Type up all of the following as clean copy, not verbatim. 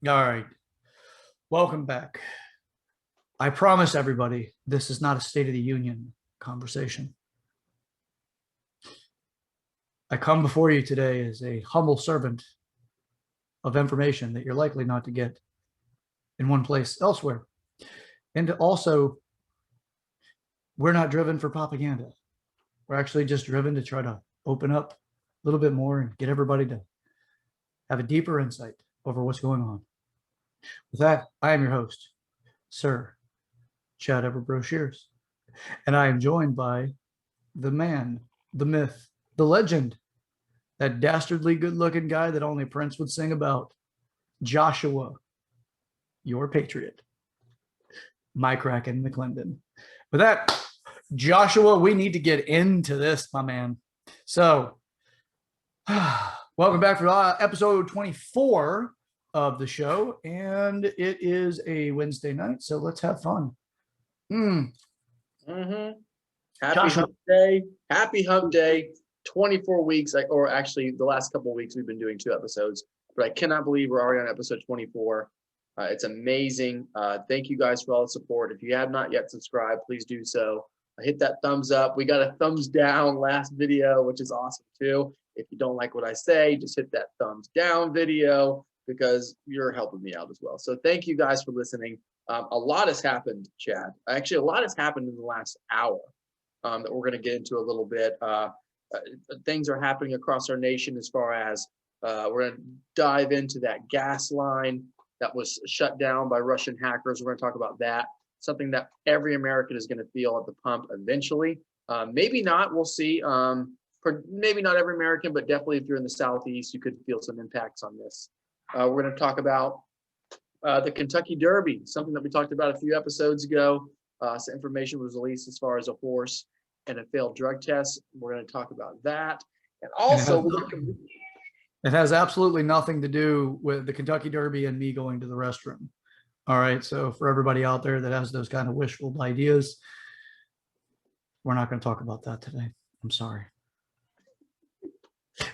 All right. Welcome back. I promise everybody this is not a State of the Union conversation. I come before you today as a humble servant of information that you're likely not to get in one place elsewhere. And also, we're not driven for propaganda. We're actually just driven to try to open up a little bit more and get everybody to have a deeper insight over what's going on. With that, I am your host, Sir Chad Everbro Shears. And I am joined by the man, the myth, the legend, that dastardly good-looking guy that only Prince would sing about, Joshua, your patriot, Mike Kraken McClendon. With that, Joshua, we need to get into this, my man. So, welcome back for episode 24 of the show, and it is a Wednesday night, so let's have fun. Happy hump day. Happy hump day. 24 weeks, or actually the last couple of weeks we've been doing 2 episodes, but I cannot believe we're already on episode 24. It's amazing. Thank you guys for all the support. If you have not yet subscribed, please do so. Hit that thumbs up. We got a thumbs down last video, which is awesome too. If you don't like what I say, just hit that thumbs down video because you're helping me out as well. So thank you guys for listening. A lot has happened, Chad. Actually, a lot has happened in the last hour that we're going to get into a little bit. Things are happening across our nation as far as we're going to dive into that gas line that was shut down by Russian hackers. We're going to talk about that. Something that every American is going to feel at the pump eventually. Maybe not, we'll see. Maybe not every American, but definitely if you're in the Southeast, you could feel some impacts on this. We're going to talk about the Kentucky Derby, something that we talked about a few episodes ago. Some information was released as far as a horse and a failed drug test. We're going to talk about that. And also, it has absolutely nothing to do with the Kentucky Derby and me going to the restroom. All right. So for everybody out there that has those kind of wishful ideas, we're not going to talk about that today. I'm sorry.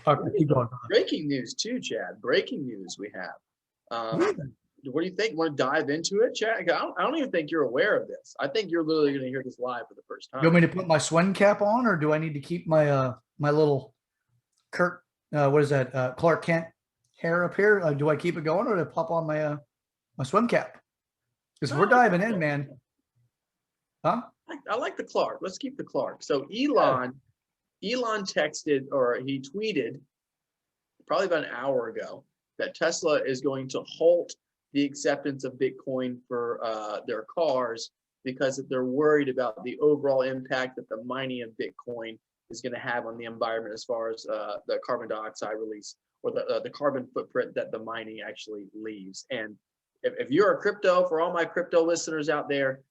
Okay, keep going. Breaking news too, Chad. Breaking news we have. What do you think? Want to dive into it, Chad? I don't even think you're aware of this. I think you're literally going to hear this live for the first time. You want me to put my swim cap on, or do I need to keep my my little Clark Kent hair up here? Do I keep it going, or do I pop on my my swim cap? Because we're diving in, man. Huh? I like the Clark. Let's keep the Clark. So Elon texted, or he tweeted probably about an hour ago, that Tesla is going to halt the acceptance of Bitcoin for their cars because they're worried about the overall impact that the mining of Bitcoin is going to have on the environment as far as the carbon dioxide release, or the carbon footprint that the mining actually leaves. And if you're a crypto, for all my crypto listeners out there,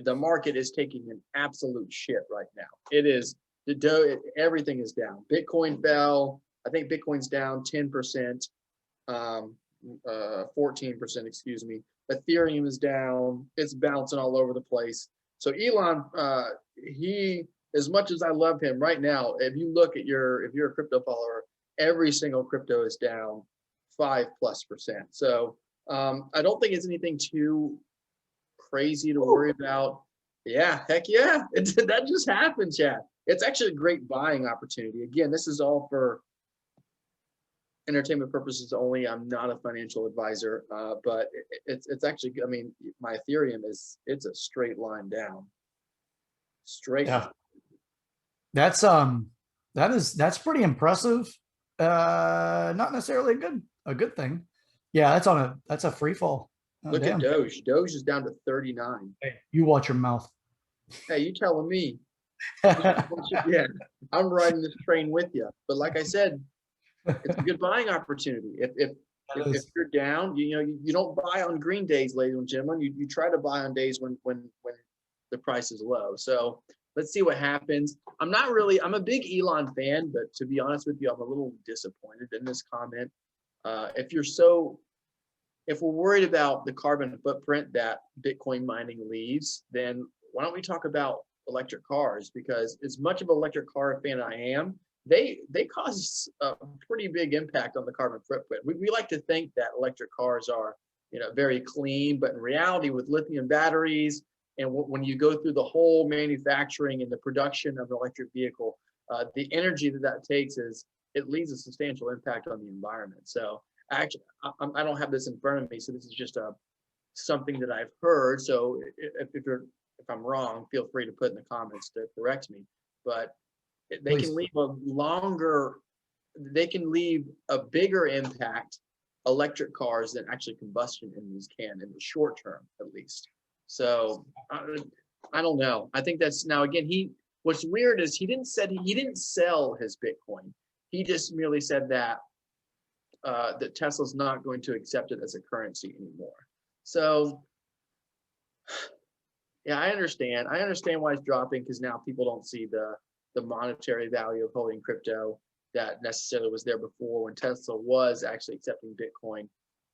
the market is taking an absolute shit right now. It is, everything is down. Bitcoin fell. I think Bitcoin's down 10%. 14%, excuse me. Ethereum is down. It's bouncing all over the place. So Elon, he, as much as I love him right now, if you look at if you're a crypto follower, every single crypto is down 5+%. So I don't think it's anything too crazy to worry about. Yeah, heck yeah. That just happened, Chad. It's actually a great buying opportunity. Again, this is all for entertainment purposes only. I'm not a financial advisor, but it's actually, I mean, my Ethereum it's a straight line down. Straight. Yeah. That's pretty impressive. Not necessarily a good thing. Yeah, that's a free fall. Look at Doge. Doge is down to 39. Hey, you watch your mouth. Hey, you telling me? Yeah, I'm riding this train with you. But like I said, it's a good buying opportunity. If you're down, you don't buy on green days, ladies and gentlemen. You try to buy on days when the price is low. So let's see what happens. I'm a big Elon fan, but to be honest with you, I'm a little disappointed in this comment. If we're worried about the carbon footprint that Bitcoin mining leaves, then why don't we talk about electric cars? Because as much of an electric car fan I am, they cause a pretty big impact on the carbon footprint. We like to think that electric cars are, very clean, but in reality with lithium batteries, and when you go through the whole manufacturing and the production of an electric vehicle, the energy that takes it leaves a substantial impact on the environment. So actually, I don't have this in front of me, so this is just something that I've heard. So if I'm wrong, feel free to put in the comments to correct me. But they Please. they can leave a bigger impact, electric cars, than actually combustion engines can in the short term, at least. So I don't know. I think that's, now again, what's weird is he didn't sell his Bitcoin. He just merely said that that Tesla's not going to accept it as a currency anymore. So yeah, I understand why it's dropping, because now people don't see the monetary value of holding crypto that necessarily was there before when Tesla was actually accepting Bitcoin.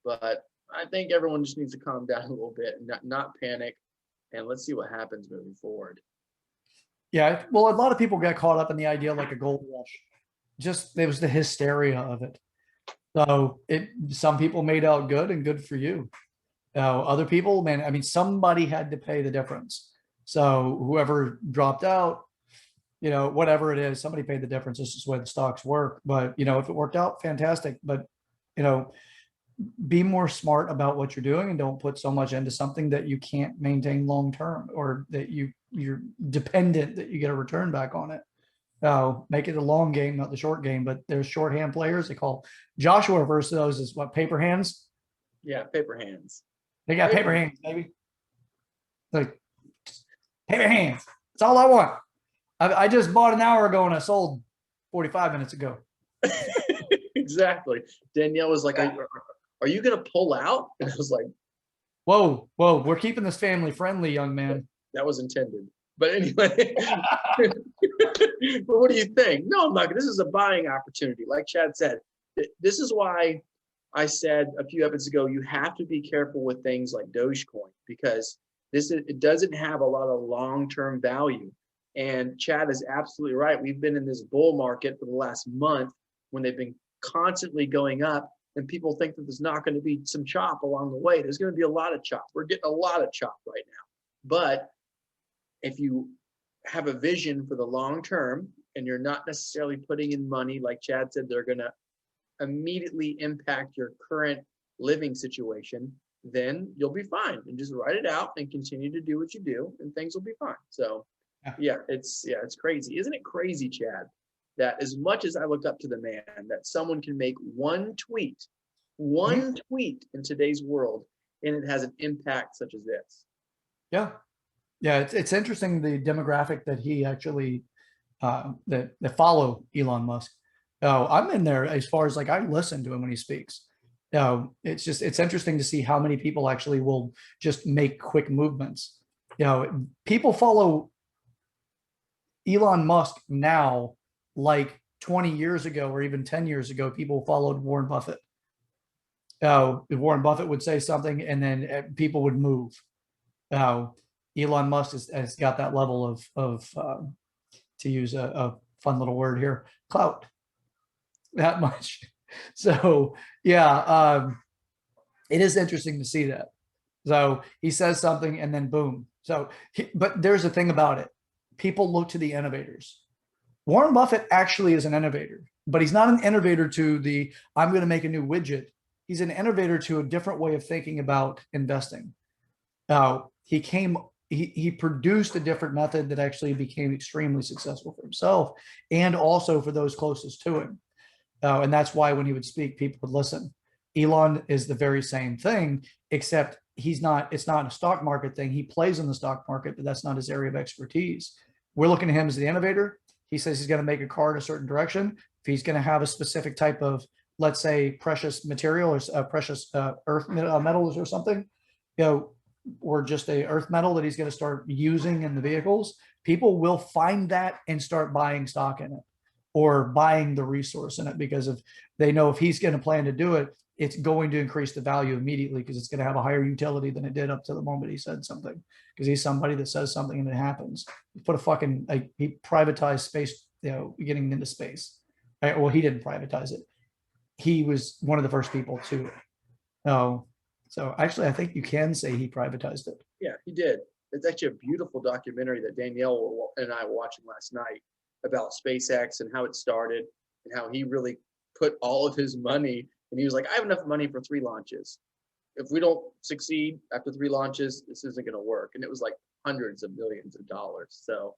But I think everyone just needs to calm down a little bit and not panic, and let's see what happens moving forward. Yeah, well, a lot of people get caught up in the idea like a gold rush. Just there was the hysteria of it. So some people made out good, and good for you. Other people, man, I mean, somebody had to pay the difference. So whoever dropped out, whatever it is, somebody paid the difference. This is the way the stocks work. But if it worked out, fantastic. But be more smart about what you're doing, and don't put so much into something that you can't maintain long term, or that you're dependent that you get a return back on it. Make it a long game, not the short game. But there's shorthand players. They call Joshua refers to those as what, paper hands? Yeah, paper hands. They got paper hands, baby. Like, paper hands. That's all I want. I just bought an hour ago and I sold 45 minutes ago. Exactly. Danielle was like, are you going to pull out? And I was like, whoa, we're keeping this family friendly, young man. That was intended. But anyway, but what do you think? No, I'm not. This is a buying opportunity. Like Chad said, this is why I said a few episodes ago, you have to be careful with things like Dogecoin, because it doesn't have a lot of long-term value. And Chad is absolutely right. We've been in this bull market for the last month when they've been constantly going up, and people think that there's not going to be some chop along the way. There's going to be a lot of chop. We're getting a lot of chop right now. But if you have a vision for the long term, and you're not necessarily putting in money, like Chad said, they're going to immediately impact your current living situation, then you'll be fine, and just write it out and continue to do what you do, and things will be fine. So yeah, it's crazy. Isn't it crazy, Chad, that as much as I look up to the man, that someone can make one tweet in today's world, and it has an impact such as this? Yeah. It's interesting, the demographic that he actually that follow Elon Musk. I'm in there as far as, like, I listen to him when he speaks. It's interesting to see how many people actually will just make quick movements. People follow Elon Musk now, like 20 years ago or even 10 years ago, people followed Warren Buffett. Warren Buffett would say something, and then people would move. Elon Musk has got that level of to use a fun little word here, clout, that much. So yeah, it is interesting to see that. So he says something, and then boom. But there's a thing about it. People look to the innovators. Warren Buffett actually is an innovator, but he's not an innovator to I'm going to make a new widget. He's an innovator to a different way of thinking about investing. He produced a different method that actually became extremely successful for himself, and also for those closest to him. And that's why when he would speak, people would listen. Elon is the very same thing, except it's not a stock market thing. He plays in the stock market, but that's not his area of expertise. We're looking at him as the innovator. He says he's going to make a car in a certain direction. If he's going to have a specific type of, let's say, precious material, or precious earth metals or something, or just a earth metal that he's going to start using in the vehicles, people will find that and start buying stock in it, or buying the resource in it, because they know if he's going to plan to do it, it's going to increase the value immediately, because it's going to have a higher utility than it did up to the moment he said something, because he's somebody that says something and it happens. He put he privatized space, getting into space. Well, he didn't privatize it. He was one of the first people to So actually, I think you can say he privatized it. Yeah, he did. It's actually a beautiful documentary that Danielle and I were watching last night about SpaceX and how it started and how he really put all of his money. And he was like, I have enough money for 3 launches. If we don't succeed after 3 launches, this isn't going to work. And it was like hundreds of millions of dollars. So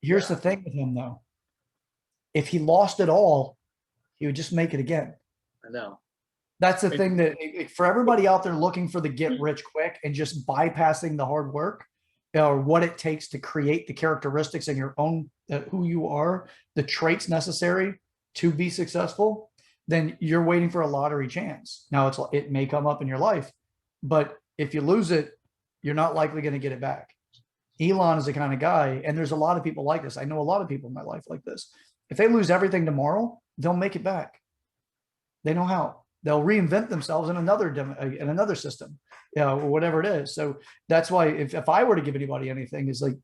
Here's the thing with him, though. If he lost it all, he would just make it again. I know. That's the thing that for everybody out there looking for the get rich quick and just bypassing the hard work or what it takes to create the characteristics in your own, who you are, the traits necessary to be successful, then you're waiting for a lottery chance. Now it may come up in your life, but if you lose it, you're not likely going to get it back. Elon is the kind of guy, and there's a lot of people like this. I know a lot of people in my life like this. If they lose everything tomorrow, they'll make it back. They know how. They'll reinvent themselves in another system, or whatever it is. So that's why if I were to give anybody anything, is like,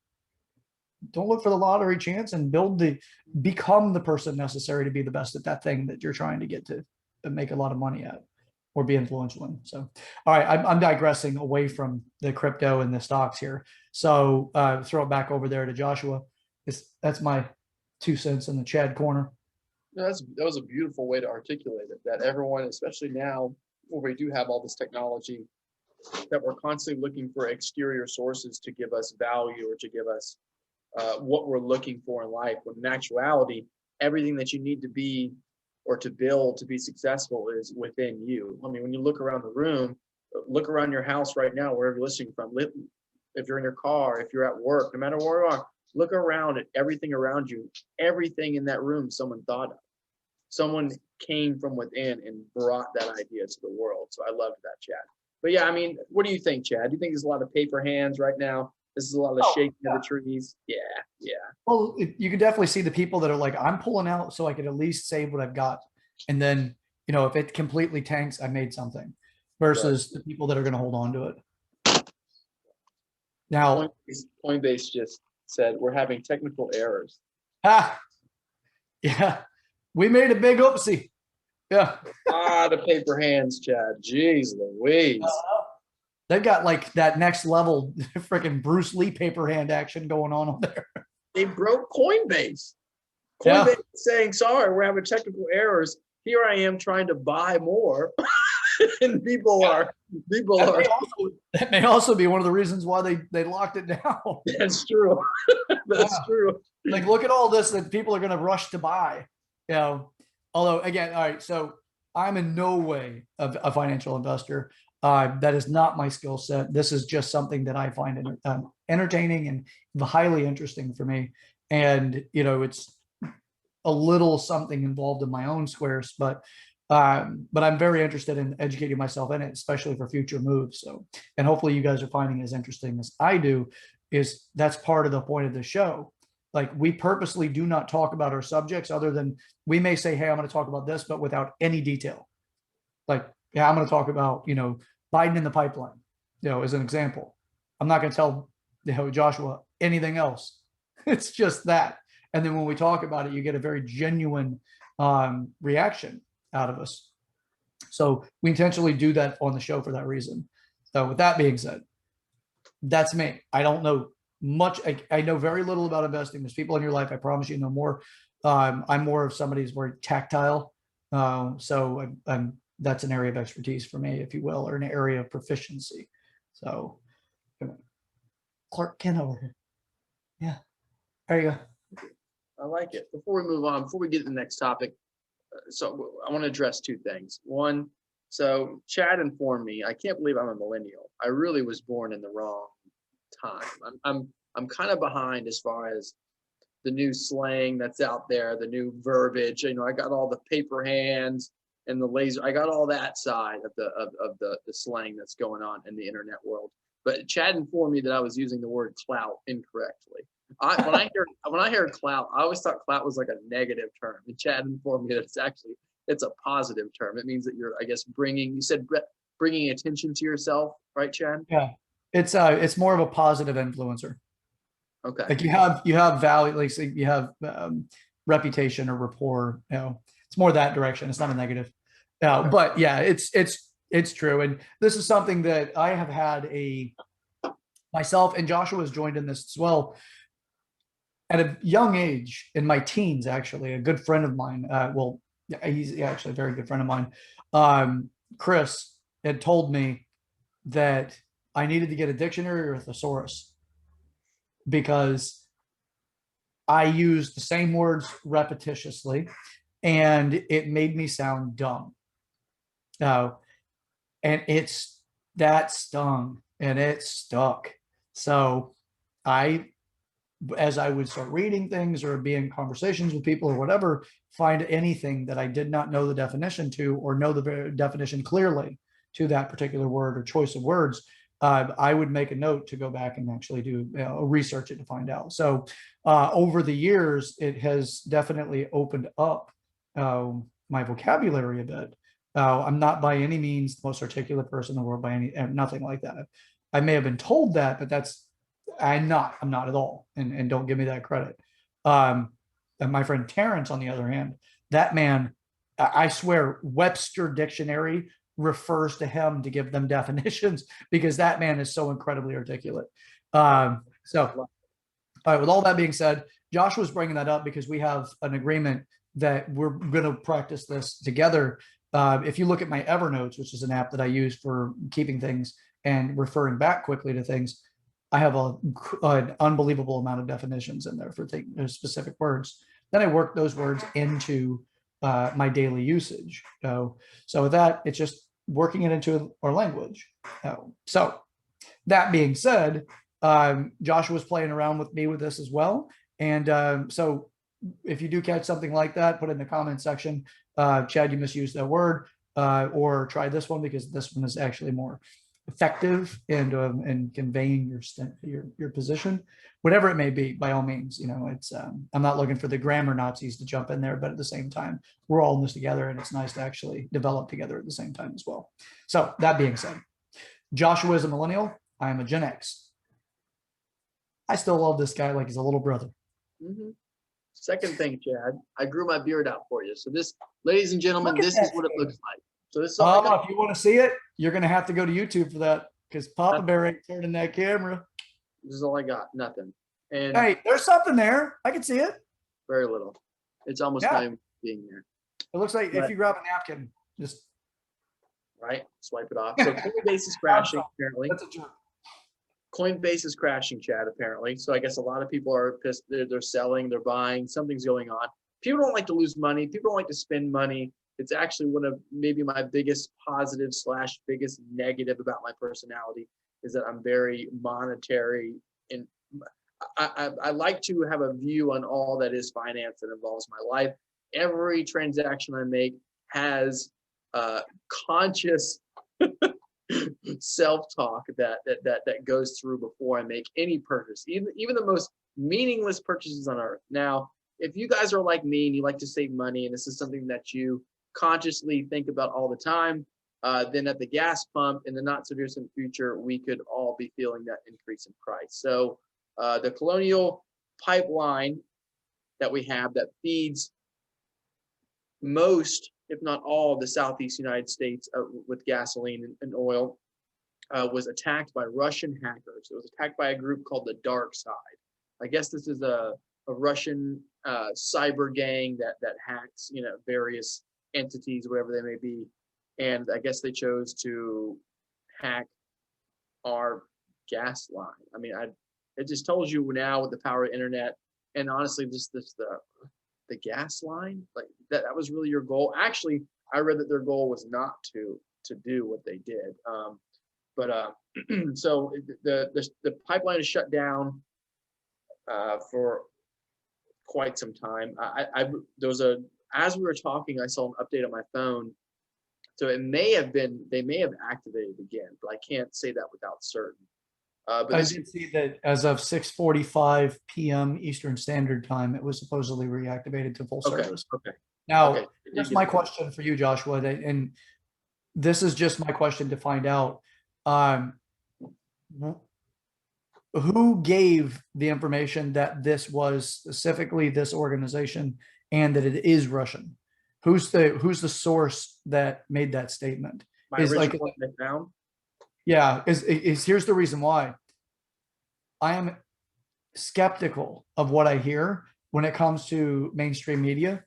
don't look for the lottery chance and become the person necessary to be the best at that thing that you're trying to get to make a lot of money at or be influential in. So, all right, I'm digressing away from the crypto and the stocks here. So throw it back over there to Joshua. That's my 2 cents in the Chad corner. No, that was a beautiful way to articulate it, that everyone, especially now where we do have all this technology, that we're constantly looking for exterior sources to give us value or to give us what we're looking for in life, when in actuality, everything that you need to be or to build to be successful is within you. I mean, when you look around the room, look around your house right now, wherever you're listening from, if you're in your car, if you're at work, no matter where you are, look around at everything around you. Everything in that room someone thought of. Someone came from within and brought that idea to the world. So I loved that, Chad. But yeah, I mean, what do you think, Chad? Do you think there's a lot of paper hands right now? This is a lot of shaking of the trees. Yeah. Well, you can definitely see the people that are like, I'm pulling out so I can at least save what I've got. And then, if it completely tanks, I made something, versus the people that are going to hold on to it. Now, Coinbase just said we're having technical errors. Yeah, we made a big oopsie. Yeah. The paper hands, Chad. Jeez Louise. They've got like that next level freaking Bruce Lee paper hand action going on there. They broke Coinbase. Coinbase saying, sorry, we're having technical errors. Here I am trying to buy more. And people are. That may also be one of the reasons why they locked it down. That's true. That's true. Like, look at all this that people are going to rush to buy. Although, again, all right, so I'm in no way a financial investor. That is not my skill set. This is just something that I find entertaining and highly interesting for me. And, it's a little something involved in my own squares, but I'm very interested in educating myself in it, especially for future moves. So, and hopefully you guys are finding it as interesting as I do. That's part of the point of the show. Like, we purposely do not talk about our subjects other than we may say, hey, I'm going to talk about this, but without any detail. Like, yeah, I'm going to talk about, Biden in the pipeline, as an example. I'm not going to tell, Joshua anything else. It's just that. And then when we talk about it, you get a very genuine reaction out of us. So we intentionally do that on the show for that reason. So with that being said, that's me. I don't know much. I know very little about investing. There's people in your life, I promise you know more. I'm more of somebody who's very tactile. So that's an area of expertise for me, if you will, or an area of proficiency. So Clark Kent over here. Yeah. There you go. I like it. Before we move on, before we get to the next topic, so I want to address 2 things. One, so Chad informed me, I can't believe I'm a millennial. I really was born in the wrong time. I'm kind of behind as far as the new slang that's out there, the new verbiage. I got all the paper hands and the laser. I got all that side of the slang that's going on in the internet world. But Chad informed me that I was using the word clout incorrectly. When I hear clout, I always thought clout was like a negative term. And Chad informed me that it's a positive term. It means that you're, I guess, bringing attention to yourself, right, Chad? Yeah, it's more of a positive influencer. Okay. Like you have value, like you have reputation or rapport. It's more that direction. It's not a negative. But yeah, it's It's true. And this is something that I have had myself, and Joshua has joined in this as well. At a young age, in my teens, actually, a good friend of mine, well, he's actually a very good friend of mine, Chris, had told me that I needed to get a dictionary or a thesaurus because I used the same words repetitiously and it made me sound dumb. And that stung and it stuck. So as I would start reading things or be in conversations with people or whatever, find anything that I did not know the definition to, or know the definition clearly to that particular word or choice of words, I would make a note to go back and actually do research it to find out. So over the years, it has definitely opened up my vocabulary a bit. I'm not by any means the most articulate person in the world by nothing like that. I may have been told that, but I'm not at all. And don't give me that credit. And my friend Terrence, on the other hand, that man, I swear Webster Dictionary refers to him to give them definitions because that man is so incredibly articulate. So all right, with all that being said, Josh was bringing that up because we have an agreement that we're going to practice this together. If you look at my Evernotes, which is an app that I use for keeping things and referring back quickly to things, I have an unbelievable amount of definitions in there for specific words. Then I work those words into my daily usage. So with that, it's just working it into our language. So that being said, Joshua's playing around with me with this as well. And so if you do catch something like that, put it in the comment section. Chad, you misused that word, or try this one because this one is actually more effective in conveying your position, whatever it may be. By all means, it's I'm not looking for the grammar Nazis to jump in there, but at the same time, we're all in this together, and it's nice to actually develop together at the same time as well. So that being said, Joshua is a millennial. I am a Gen X. I still love this guy like he's a little brother. Mm-hmm. Second thing, Chad, I grew my beard out for you. So this, ladies and gentlemen, this is what it looks like. So this is if you want to see it, you're going to have to go to YouTube for that because Papa Bear ain't turning that camera. This is all I got. Nothing. And hey, there's something there. I can see it. Very little. It's almost not even being there. It looks like if you grab a napkin, just swipe it off. So Coinbase is crashing apparently. That's a joke. Coinbase is crashing, Chad, apparently. So I guess a lot of people are pissed. They're selling, they're buying, something's going on. People don't like to lose money. People don't like to spend money. It's actually one of maybe my biggest positive / biggest negative about my personality is that I'm very monetary. And I like to have a view on all that is finance that involves my life. Every transaction I make has conscious self-talk that goes through before I make any purchase, even the most meaningless purchases on earth. Now, if you guys are like me and you like to save money, and this is something that you consciously think about all the time, then at the gas pump in the not so distant future, we could all be feeling that increase in price. So the Colonial Pipeline that we have that feeds most, if not all, of the Southeast United States with gasoline and oil was attacked by Russian hackers. It was attacked by a group called the Dark Side. I guess this is a Russian cyber gang that hacks, various entities, whatever they may be. And I guess they chose to hack our gas line. I mean, it just tells you now with the power of the internet, and honestly, the gas line, like that was really your goal. Actually, I read that their goal was not to do what they did. So the pipeline is shut down for quite some time. As we were talking, I saw an update on my phone. So they may have activated again, but I can't say that without certain. But I did see that as of 6:45 p.m. Eastern Standard Time, it was supposedly reactivated to full service. Okay. Now, here's my question for you, Joshua, and this is just my question to find out. Who gave the information that this was specifically this organization and that it is Russian? Who's the source that made that statement? My is original like, point they found. yeah, is here's the reason why I am skeptical of what I hear when it comes to mainstream media.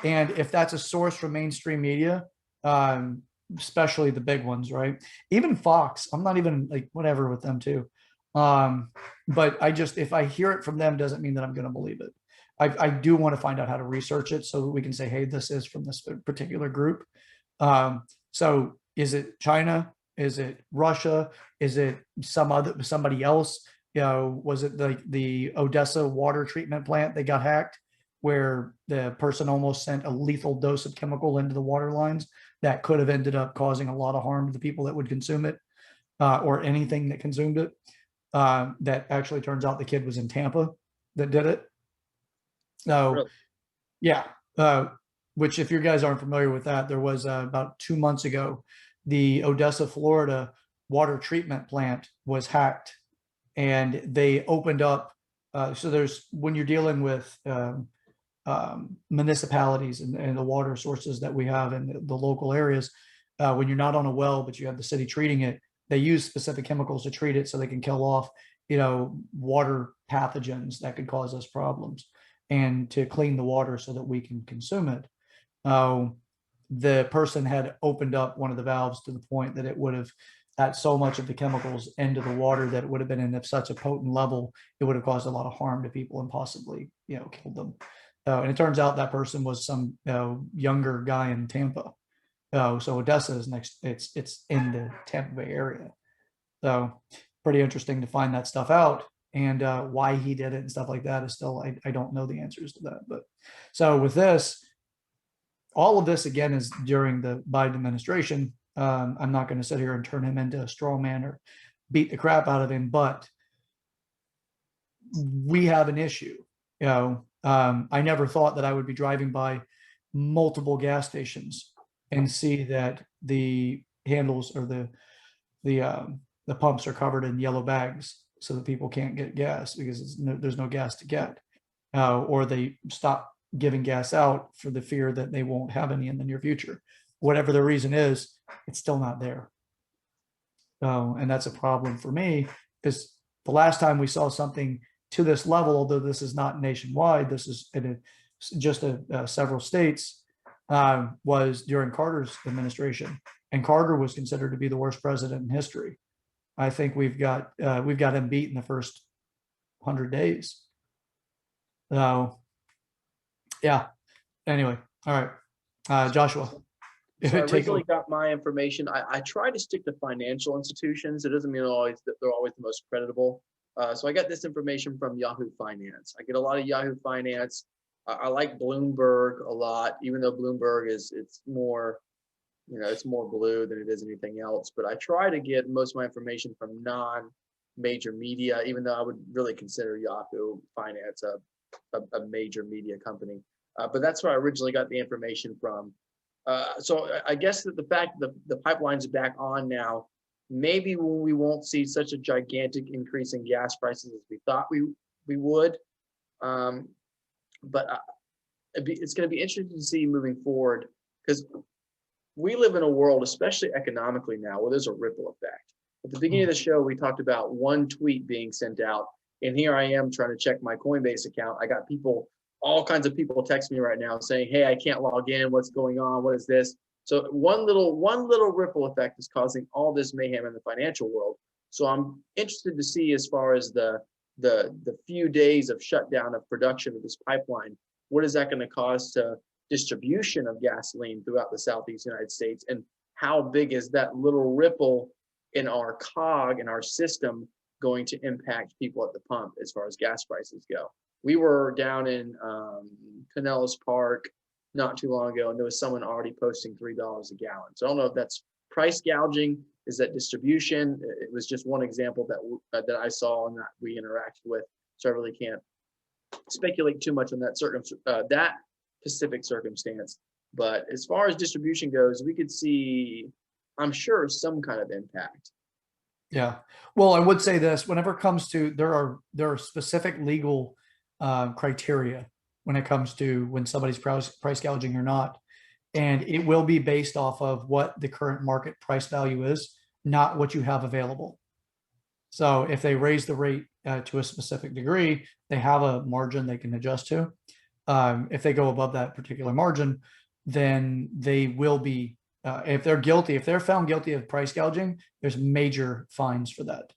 And if that's a source from mainstream media, um, especially the big ones, right? Even Fox, I'm not even like whatever with them too. Um, but I just, if I hear it from them, doesn't mean that I'm going to believe it. I do want to find out how to research it so that we can say, hey, this is from this particular group. So is it China? Is it Russia? Is it somebody else? Was it like the Odessa water treatment plant that got hacked, where the person almost sent a lethal dose of chemical into the water lines that could have ended up causing a lot of harm to the people that would consume it, or anything that consumed it. That actually turns out the kid was in Tampa that did it. So, Really? yeah. Which, if you guys aren't familiar with that, there was about 2 months ago, the Odessa, Florida water treatment plant was hacked, and they opened up. So there's, when you're dealing with municipalities and the water sources that we have in the local areas, when you're not on a well, but you have the city treating it, they use specific chemicals to treat it so they can kill off, water pathogens that could cause us problems, and to clean the water so that we can consume it. The person had opened up one of the valves to the point that it would have at so much of the chemicals into the water that it would have been in such a potent level, it would have caused a lot of harm to people and possibly, killed them. And it turns out that person was some younger guy in Tampa. So Odessa is next. It's in the Tampa Bay area. So pretty interesting to find that stuff out, and why he did it and stuff like that is still, I don't know the answers to that. But so with this, all of this again is during the Biden administration. I'm not going to sit here and turn him into a straw man or beat the crap out of him, but we have an issue. I never thought that I would be driving by multiple gas stations and see that the handles or the pumps are covered in yellow bags so that people can't get gas because there's no gas to get, or they stop giving gas out for the fear that they won't have any in the near future. Whatever the reason is, it's still not there. And that's a problem for me, because the last time we saw something to this level, although this is not nationwide, this is in just several states, was during Carter's administration, and Carter was considered to be the worst president in history. I think we've got him beat in the first 100 days. So, yeah. Anyway, all right, Joshua. So I originally got my information. I try to stick to financial institutions. It doesn't mean they're always the most credible. So I got this information from Yahoo Finance. I get a lot of Yahoo Finance. I like Bloomberg a lot, even though Bloomberg it's more, it's more blue than it is anything else. But I try to get most of my information from non-major media, even though I would really consider Yahoo Finance a major media company. But that's where I originally got the information from. So I guess that the fact that the pipelines are back on now, maybe we won't see such a gigantic increase in gas prices as we thought we would. But it's going to be interesting to see moving forward, because we live in a world, especially economically now, where there's a ripple effect. At the beginning of the show, we talked about one tweet being sent out, and here I am trying to check my Coinbase account. I got all kinds of people text me right now saying, hey, I can't log in. What's going on? What is this? So one little ripple effect is causing all this mayhem in the financial world. So I'm interested to see, as far as the few days of shutdown of production of this pipeline, what is that going to cause to distribution of gasoline throughout the Southeast United States? And how big is that little ripple in our cog, in our system, going to impact people at the pump as far as gas prices go? We were down in Pinellas Park not too long ago, and there was someone already posting $3 a gallon. So I don't know if that's price gouging, is that distribution? It was just one example that I saw and that we interacted with. So I really can't speculate too much on that that specific circumstance. But as far as distribution goes, we could see, I'm sure, some kind of impact. Yeah. Well, I would say this: whenever it comes to, there are specific legal criteria when it comes to when somebody's price gouging or not. and it will be based off of what the current market price value is, not what you have available. So if they raise the rate to a specific degree, they have a margin they can adjust to. If they go above that particular margin, then they will be, if they're guilty, if they're found guilty of price gouging, there's major fines for that.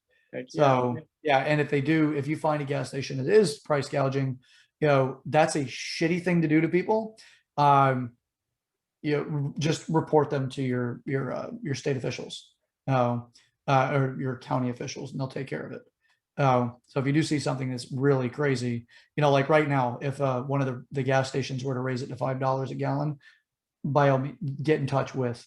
So yeah, and if they do, if you find a gas station that is price gouging, that's a shitty thing to do to people. Just report them to your state officials, or your county officials, and they'll take care of it. So if you do see something that's really crazy, like right now, if one of the gas stations were to raise it to $5 a gallon, by all means, get in touch with,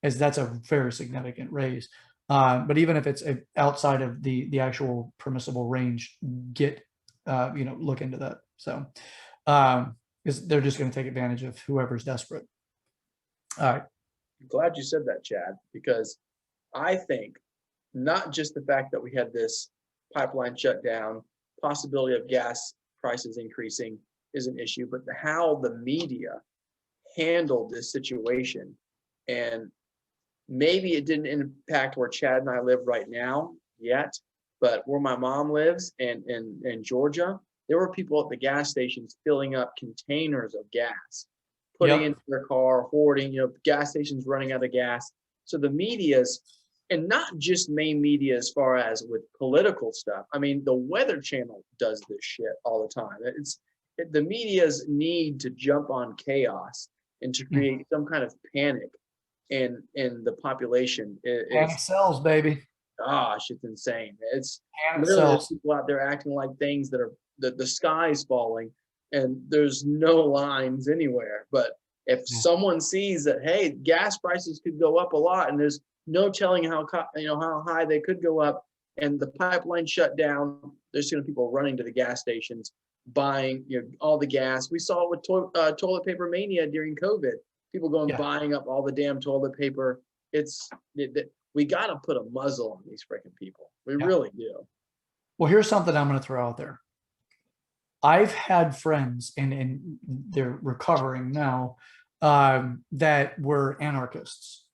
as that's a very significant raise. But even if it's outside of the actual permissible range, look into that. So, because they're just going to take advantage of whoever's desperate. All right. I'm glad you said that, Chad, because I think not just the fact that we had this pipeline shut down, possibility of gas prices increasing is an issue, but how the media handled this situation. And maybe it didn't impact where Chad and I live right now yet, but where my mom lives in Georgia, there were people at the gas stations filling up containers of gas, putting into their car, hoarding, gas stations running out of gas. So the media's, and not just main media as far as with political stuff. I mean, the Weather Channel does this shit all the time. The media's need to jump on chaos and to create some kind of panic in the population. Panic sells, baby. Gosh, it's insane. It's Panic literally sells. there's people out there acting like things that are the sky's falling and there's no lines anywhere. But if someone sees that, hey, gas prices could go up a lot, and there's no telling how high they could go up, and the pipeline shut down, there's going to be people running to the gas stations, buying all the gas. We saw it with toilet paper mania during COVID. People going buying up all the damn toilet paper. We got to put a muzzle on these freaking people. We really do. Well, here's something I'm going to throw out there. I've had friends, and they're recovering now, that were anarchists.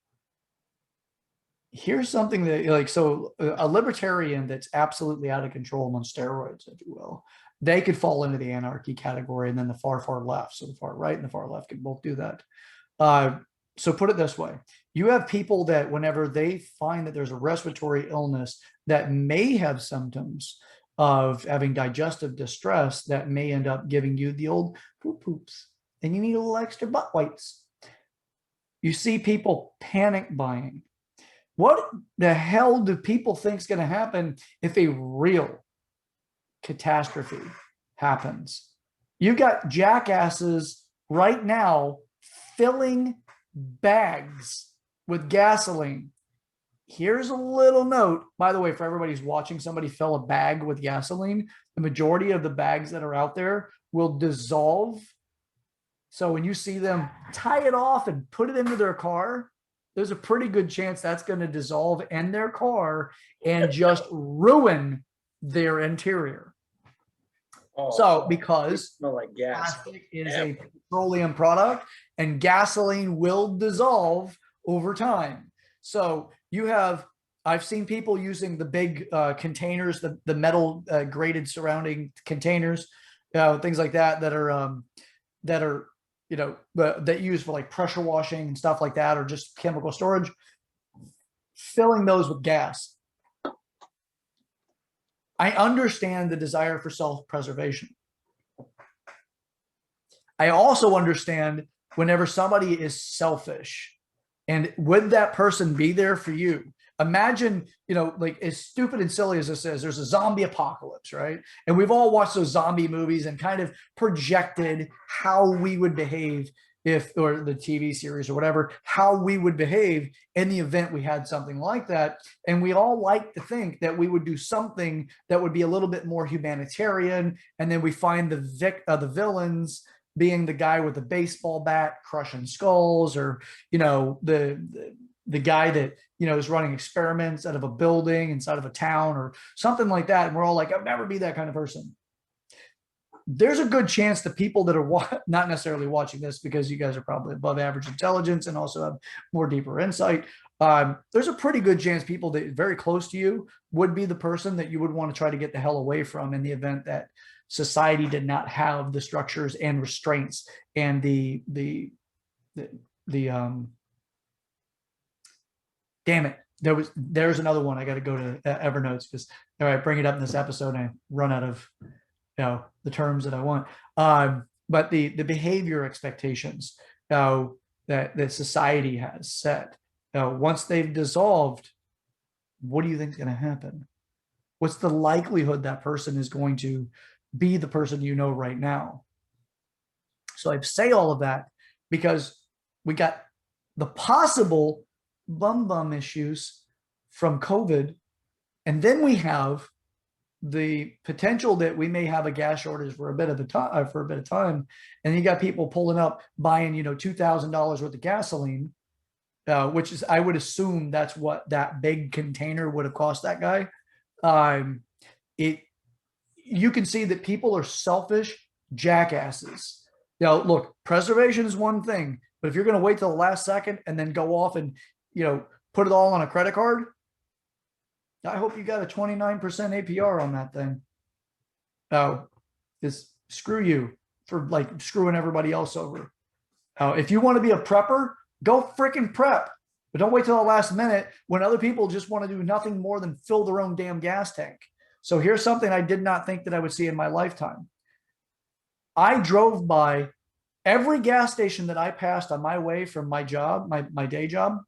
Here's something that, so a libertarian that's absolutely out of control on steroids, if you will, they could fall into the anarchy category, and then the far left, so the far right and the far left can both do that. So put it this way, you have people that whenever they find that there's a respiratory illness that may have symptoms of having digestive distress, that may end up giving you the old poops, and you need a little extra butt wipes. You see people panic buying. What the hell do people think is going to happen if a real catastrophe happens? You got jackasses right now filling bags with gasoline. Here's a little note, by the way, for everybody who's watching somebody fill a bag with gasoline, the majority of the bags that are out there will dissolve. So when you see them tie it off and put it into their car, there's a pretty good chance that's going to dissolve in their car and just ruin their interior. So because like gas plastic is a petroleum product and gasoline will dissolve over time. So you have, I've seen people using the big containers, the metal grated surrounding containers, things like that, that are that use for like pressure washing and stuff like that, or just chemical storage, filling those with gas. I understand the desire for self-preservation. I also understand whenever somebody is selfish, and would that person be there for you? Imagine, like as stupid and silly as this is, there's a zombie apocalypse, right? And we've all watched those zombie movies and kind of projected how we would behave or the TV series or whatever, how we would behave in the event we had something like that. And we all like to think that we would do something that would be a little bit more humanitarian. And then we find the villains being the guy with the baseball bat crushing skulls, or, the guy that, is running experiments out of a building inside of a town or something like that. And we're all like, I'd never be that kind of person. there's a good chance the people that are not necessarily watching this, because you guys are probably above average intelligence and also have more deeper insight. There's a pretty good chance people that are very close to you would be the person that you would want to try to get the hell away from in the event that society did not have the structures and restraints and the damn it. There's another one. I got to go to Evernote because I bring it up in this episode and I run out of the terms that I want. But the behavior expectations that society has set, once they've dissolved, what do you think is going to happen? What's the likelihood that person is going to be the person you know right now? So I say all of that because we got the possible bum issues from COVID, and then we have the potential that we may have a gas shortage for a bit of time, and you got people pulling up buying $2,000 worth of gasoline, which is, I would assume that's what that big container would have cost that guy. You can see that people are selfish jackasses. Look, preservation is one thing, but if you're going to wait till the last second and then go off and put it all on a credit card, I hope you got a 29% APR on that thing. Just screw you for screwing everybody else over. If you want to be a prepper, go freaking prep, but don't wait till the last minute when other people just want to do nothing more than fill their own damn gas tank. So here's something I did not think that I would see in my lifetime. I drove by every gas station that I passed on my way from my job, my day job,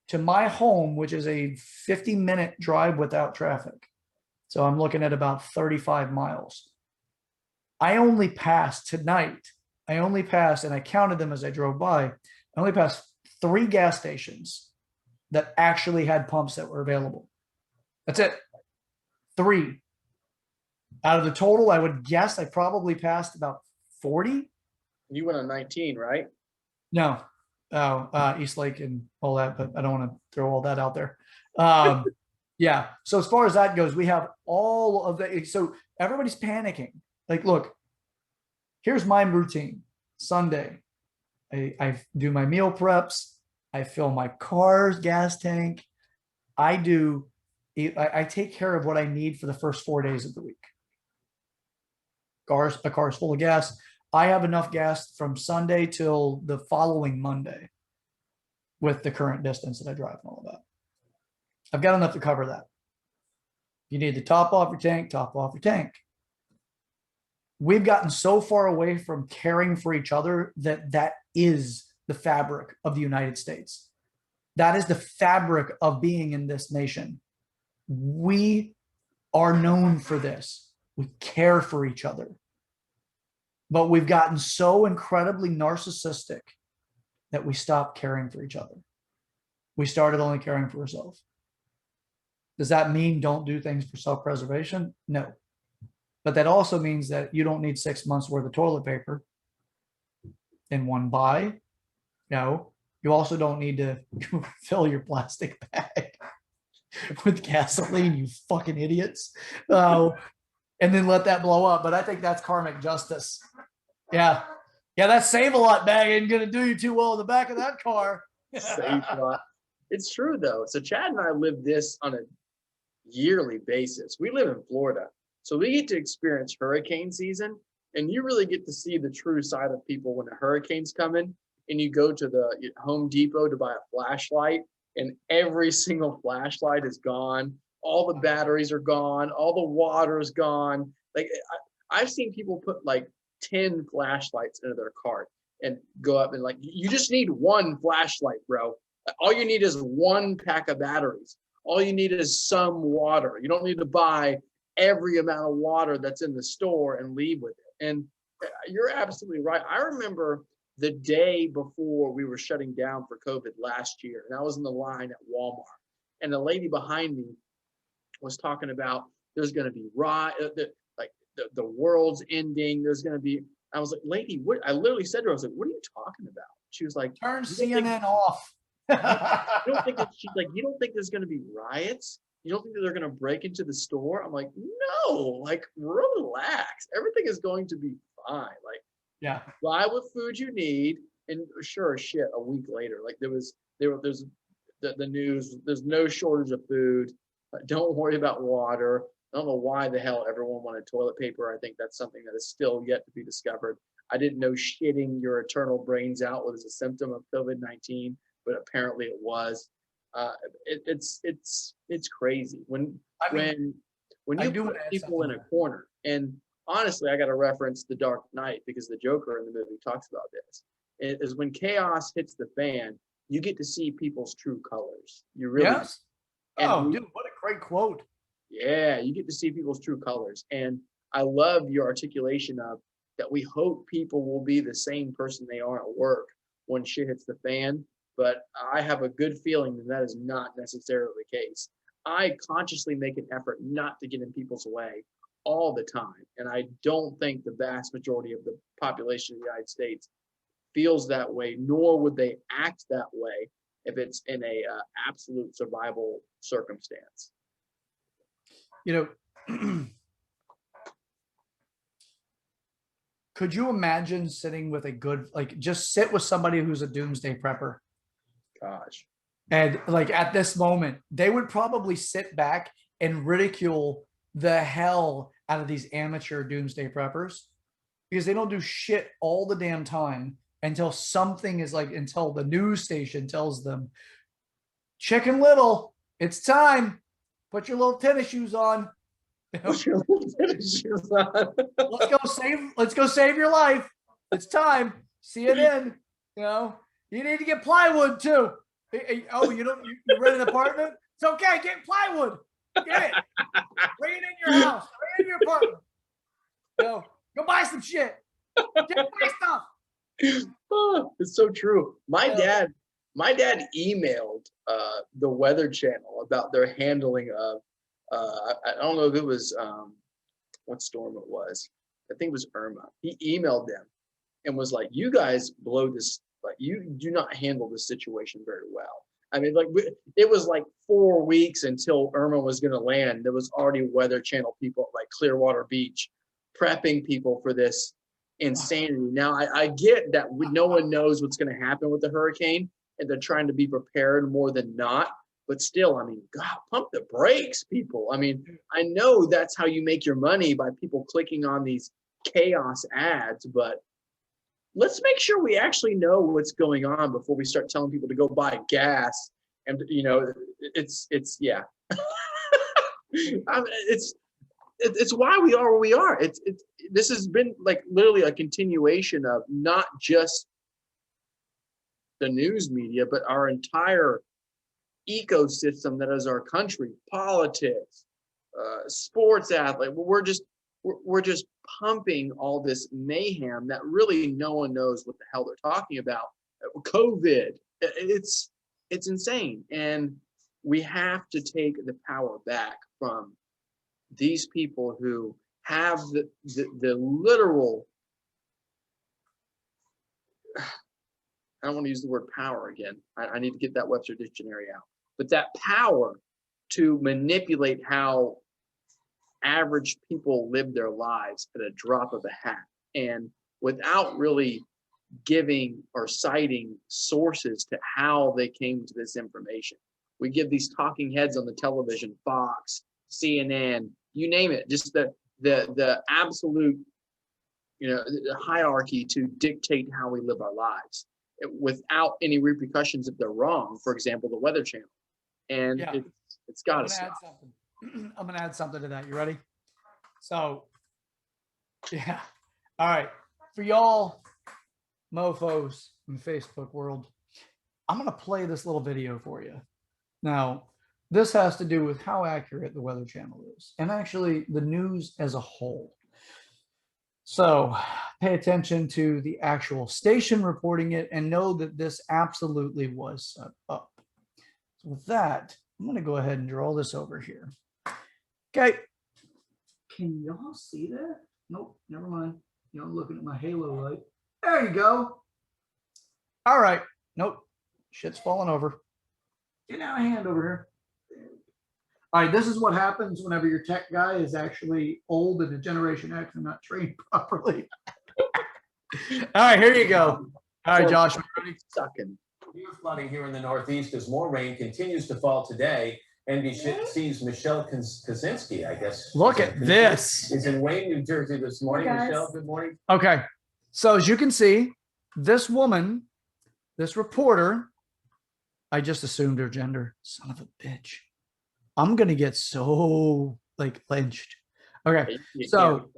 to my home, which is a 50-minute drive without traffic. So I'm looking at about 35 miles. I only passed tonight. And I counted them as I drove by. I only passed 3 gas stations that actually had pumps that were available. That's it. 3. Out of the total, I would guess I probably passed about 40. You went on 19, right? No. East Lake and all that, but I don't want to throw all that out there. Yeah. So as far as that goes, we have all of the, so everybody's panicking. Look, here's my routine. Sunday, I do my meal preps. I fill my car's gas tank. I take care of what I need for the first 4 days of the week. A car's full of gas. I have enough gas from Sunday till the following Monday with the current distance that I drive and all of that. I've got enough to cover that. You need to top off your tank, top off your tank. We've gotten so far away from caring for each other that is the fabric of the United States. That is the fabric of being in this nation. We are known for this. We care for each other. But we've gotten so incredibly narcissistic that we stopped caring for each other. We started only caring for ourselves. Does that mean don't do things for self-preservation? No. But that also means that you don't need 6 months worth of toilet paper in one buy. No. You also don't need to fill your plastic bag with gasoline, you fucking idiots. And then let that blow up. But I think that's karmic justice. Yeah, that Save-A-Lot bag ain't gonna do you too well in the back of that car. Save-A-Lot. It's true though. So Chad and I live this on a yearly basis. We live in Florida, so we get to experience hurricane season, and you really get to see the true side of people when a hurricane's coming, and you go to the Home Depot to buy a flashlight, and every single flashlight is gone. All the batteries are gone. All the water is gone. I've seen people put 10 flashlights into their cart and go up and you just need one flashlight, bro. All you need is one pack of batteries. All you need is some water. You don't need to buy every amount of water that's in the store and leave with it. And you're absolutely right. I remember the day before we were shutting down for COVID last year, and I was in the line at Walmart, and the lady behind me was talking about there's going to be the world's ending. There's going to be. I was like, lady, what? I literally said to her, I was like, what are you talking about? She was like, turn CNN off. You don't think that she's like, you don't think there's going to be riots? You don't think that they're going to break into the store? I'm like, no, relax. Everything is going to be fine. Like, Yeah. buy what food you need, and sure as shit, a week later, like there's the news. There's no shortage of food. Don't worry about water. I don't know why the hell everyone wanted toilet paper. I think that's something that is still yet to be discovered. I didn't know shitting your eternal brains out was a symptom of COVID-19, but apparently it was. It's crazy when I mean, when I you do put want to add people something in a to that. corner. And honestly, I got to reference The Dark Knight because the Joker in the movie talks about this. It is when chaos hits the fan, you get to see people's true colors. You really do. Yes. And Oh, dude, what a great quote. yeah, you get to see people's true colors. And I love your articulation of that. We hope people will be the same person they are at work when shit hits the fan. But I have a good feeling that that is not necessarily the case. I consciously make an effort not to get in people's way all the time. And I don't think the vast majority of the population of the United States feels that way, nor would they act that way if it's in a absolute survival circumstance. You know, could you imagine sitting with a good, like, just sit with somebody who's a doomsday prepper? Gosh. And like at this moment, they would probably sit back and ridicule the hell out of these amateur doomsday preppers because they don't do shit all the damn time until something is like, until the news station tells them, Chicken Little, it's time. Put your little tennis shoes on. You know, Put your little tennis shoes on. let's go save your life. It's time. CNN, you know, you need to get plywood too. Oh, you rent an apartment? It's okay. Get plywood. Get it. Bring it in your house. Bring it in your apartment. You know, go buy some shit. Get my stuff. Oh, it's so true. My dad emailed the Weather Channel about their handling of I don't know if it was what storm it was. I think it was Irma. He emailed them and was like, "You guys blow this. Like, you do not handle this situation very well." I mean, like, it was like 4 weeks until Irma was going to land. There was already Weather Channel people at like Clearwater Beach prepping people for this insanity. Now, I get that no one knows what's going to happen with the hurricane, and they're trying to be prepared more than not. But still, I mean, God, pump the brakes, people. I mean, I know that's how you make your money by people clicking on these chaos ads, but let's make sure we actually know what's going on before we start telling people to go buy gas. And you know, it's yeah. I mean, it's why we are where we are. This has been like literally a continuation of not just the news media, but our entire ecosystem that is our country, politics, sports athlete. We're just pumping all this mayhem that really no one knows what the hell they're talking about. COVID, it's insane, and we have to take the power back from these people who have the literal. I don't want to use the word power again. I need to get that Webster dictionary out. But that power to manipulate how average people live their lives at a drop of a hat, and without really giving or citing sources to how they came to this information. We give these talking heads on the television, Fox, CNN, you name it, just the absolute, you know, the hierarchy to dictate how we live our lives without any repercussions if they're wrong. For example, the Weather Channel. And Yeah. it's got to stop. I'm going to add something to that. You ready? So, yeah. All right. For y'all mofos in the Facebook world, I'm going to play this little video for you. Now, this has to do with how accurate the Weather Channel is, and actually the news as a whole. So pay attention to the actual station reporting it and know that this absolutely was set up. So with that, I'm going to go ahead and draw this over here. Okay. Can y'all see that? Nope, never mind. You know, I'm looking at my halo light. There you go. All right. Nope. Shit's falling over. Get out a hand over here. All right, this is what happens whenever your tech guy is actually old and a Generation X and not trained properly. All right, here you go. All right, Josh. Sucking. Severe flooding here in the Northeast as more rain continues to fall today. NBC's Michelle Kaczynski, I guess. Look at this. Is in Wayne, New Jersey this morning. Michelle, good morning. Okay. So as you can see, this woman, this reporter, I just assumed her gender. Son of a bitch. I'm going to get so like lynched. Okay. So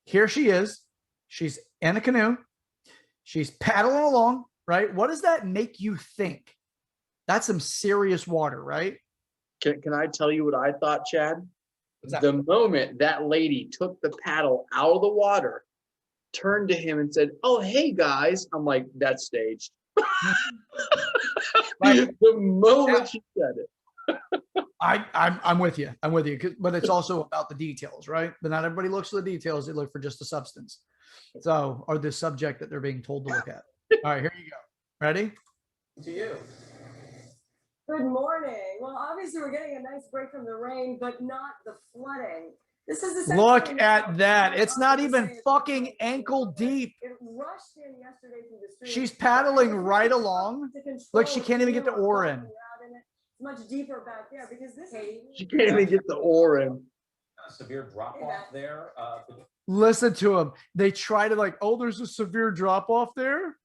here she is. She's in a canoe. She's paddling along, right? What does that make you think? That's some serious water, right? Can I tell you what I thought, Chad? The moment that lady took the paddle out of the water, turned to him and said, "Oh, hey guys," I'm like, that's staged. Right. The moment she said it. I'm with you. I'm with you. But it's also about the details, right? But not everybody looks for the details. They look for just the substance. So, or the subject that they're being told to look at. All right, here you go. Ready? To you. Good morning. Well, obviously we're getting a nice break from the rain, but not the flooding. This is look at that. It's not even fucking ankle deep. It rushed in yesterday through the street. She's paddling right along. Look, she can't even get the oar in. It's much deeper back there because this She can't even get the oar in. A severe drop off there. Listen to him. They try to like, oh, there's a severe drop off there.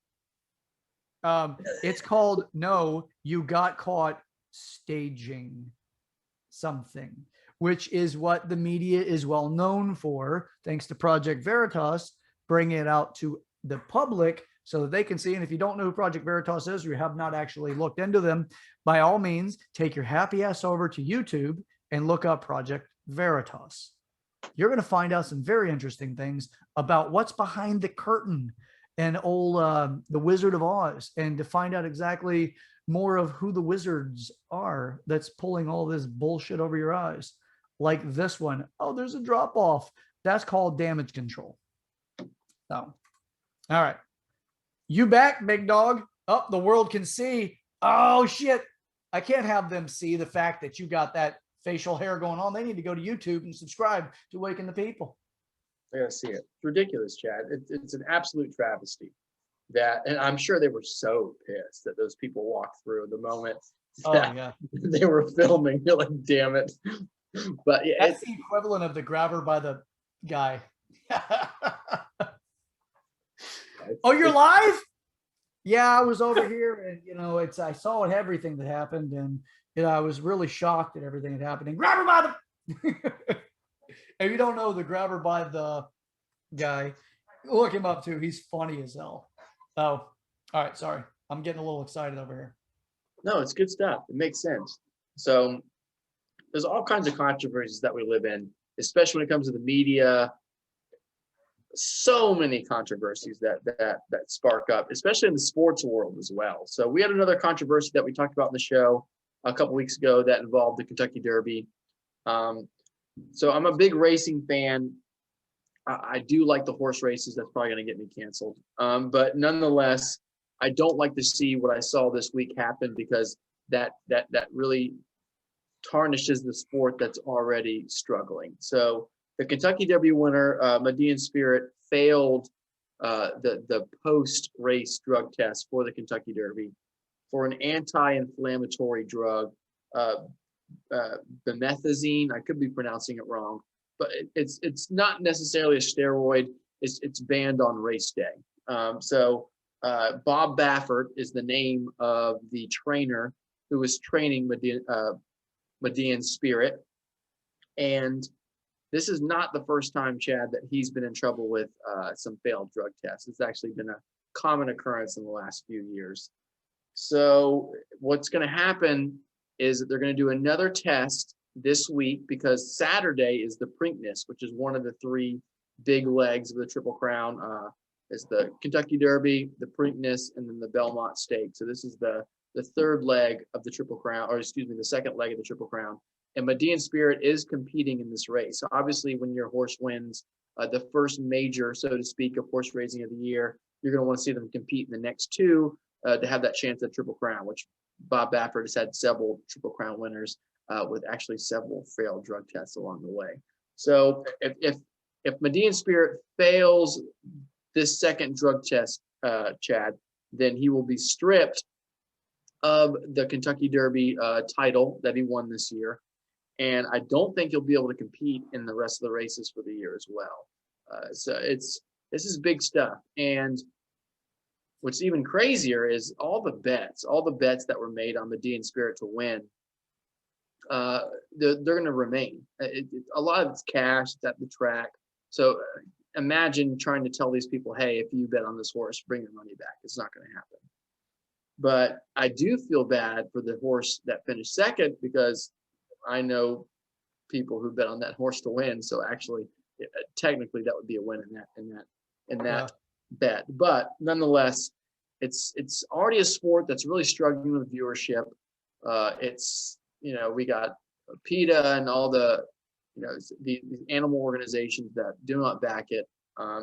It's called, no, you got caught staging something, which is what the media is well known for, thanks to Project Veritas, bringing it out to the public so that they can see. And if you don't know who Project Veritas is, or you have not actually looked into them, by all means, take your happy ass over to YouTube and look up Project Veritas. You're going to find out some very interesting things about what's behind the curtain and old the Wizard of Oz, and to find out exactly more of who the wizards are that's pulling all this bullshit over your eyes. Like this one. Oh, there's a drop off. That's called damage control. So, all right. You back, big dog. Oh, the world can see. Oh, shit. I can't have them see the fact that you got that facial hair going on. They need to go to YouTube and subscribe to Waking the People. I gotta see it. It's ridiculous, Chad. It's an absolute travesty. That, and I'm sure they were so pissed that those people walked through the moment they were filming. They're like, damn it. But yeah, that's the equivalent of the grabber by the guy. Oh, you're live? Yeah, I was over here, and you know, I saw everything that happened, and you know, I was really shocked at everything that happened. And grabber by the if you don't know the grabber by the guy, look him up too. He's funny as hell. Oh, all right. Sorry, I'm getting a little excited over here. No, it's good stuff. It makes sense. So there's all kinds of controversies that we live in, especially when it comes to the media. So many controversies that spark up, especially in the sports world as well. So we had another controversy that we talked about in the show a couple weeks ago that involved the Kentucky Derby. So I'm a big racing fan. I do like the horse races. That's probably going to get me canceled. But nonetheless, I don't like to see what I saw this week happen, because that really tarnishes the sport that's already struggling. So the Kentucky Derby winner, Median Spirit, failed the post-race drug test for the Kentucky Derby for an anti-inflammatory drug, bemethazine. I could be pronouncing it wrong, but it's not necessarily a steroid. It's banned on race day. So Bob Baffert is the name of the trainer who was training Median Spirit, and this is not the first time, Chad, that he's been in trouble with some failed drug tests. It's actually been a common occurrence in the last few years. So what's going to happen is that they're going to do another test this week, because Saturday is the Preakness, which is one of the three big legs of the Triple Crown. It's the Kentucky Derby, the Preakness, and then the Belmont Stakes. So this is the third leg of the Triple Crown, or excuse me, the second leg of the Triple Crown. And Median Spirit is competing in this race. So obviously when your horse wins the first major, so to speak, of horse racing of the year, you're going to want to see them compete in the next two to have that chance at Triple Crown, which Bob Baffert has had several Triple Crown winners with actually several failed drug tests along the way. So if Median Spirit fails this second drug test, Chad, then he will be stripped of the Kentucky Derby title that he won this year. And I don't think he'll be able to compete in the rest of the races for the year as well. So this is big stuff. And what's even crazier is all the bets that were made on Median Spirit to win, they're going to remain. A lot of it's cash, it's at the track. So imagine trying to tell these people, hey, if you bet on this horse, bring your money back. It's not going to happen. But I do feel bad for the horse that finished second, because I know people who bet on that horse to win. So actually, technically, that would be a win in that bet. But nonetheless, it's already a sport that's really struggling with viewership. It's, we got PETA and all the, these animal organizations that do not back it.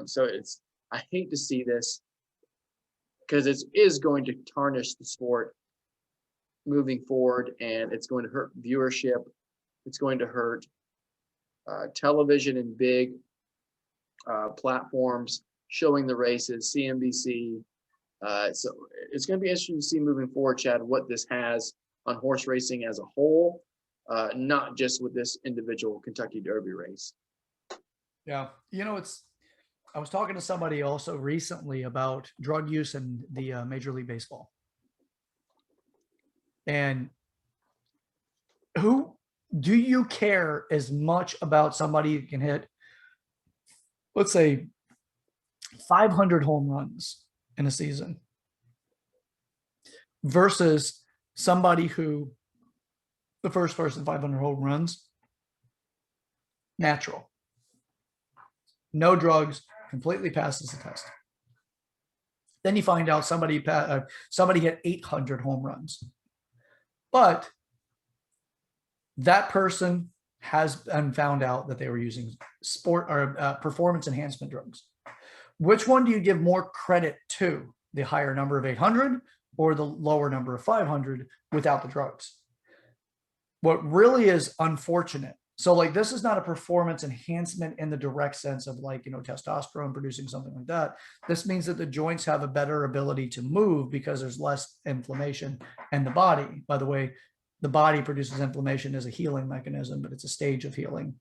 So I hate to see this, because it is going to tarnish the sport moving forward, and it's going to hurt viewership. It's going to hurt television and big platforms showing the races, CNBC. So it's going to be interesting to see moving forward, Chad, what this has on horse racing as a whole, not just with this individual Kentucky Derby race. Yeah, I was talking to somebody also recently about drug use in the Major League Baseball. And who do you care as much about somebody who can hit, let's say, 500 home runs in a season versus somebody who the first person 500 home runs, natural, no drugs, completely passes the test. Then you find out somebody hit 800 home runs, but that person has been found out that they were using sport or performance enhancement drugs. Which one do you give more credit to? The higher number of 800 or the lower number of 500 without the drugs? What really is unfortunate. So like, this is not a performance enhancement in the direct sense of like, testosterone producing something like that. This means that the joints have a better ability to move because there's less inflammation in the body. By the way, the body produces inflammation as a healing mechanism, but it's a stage of healing.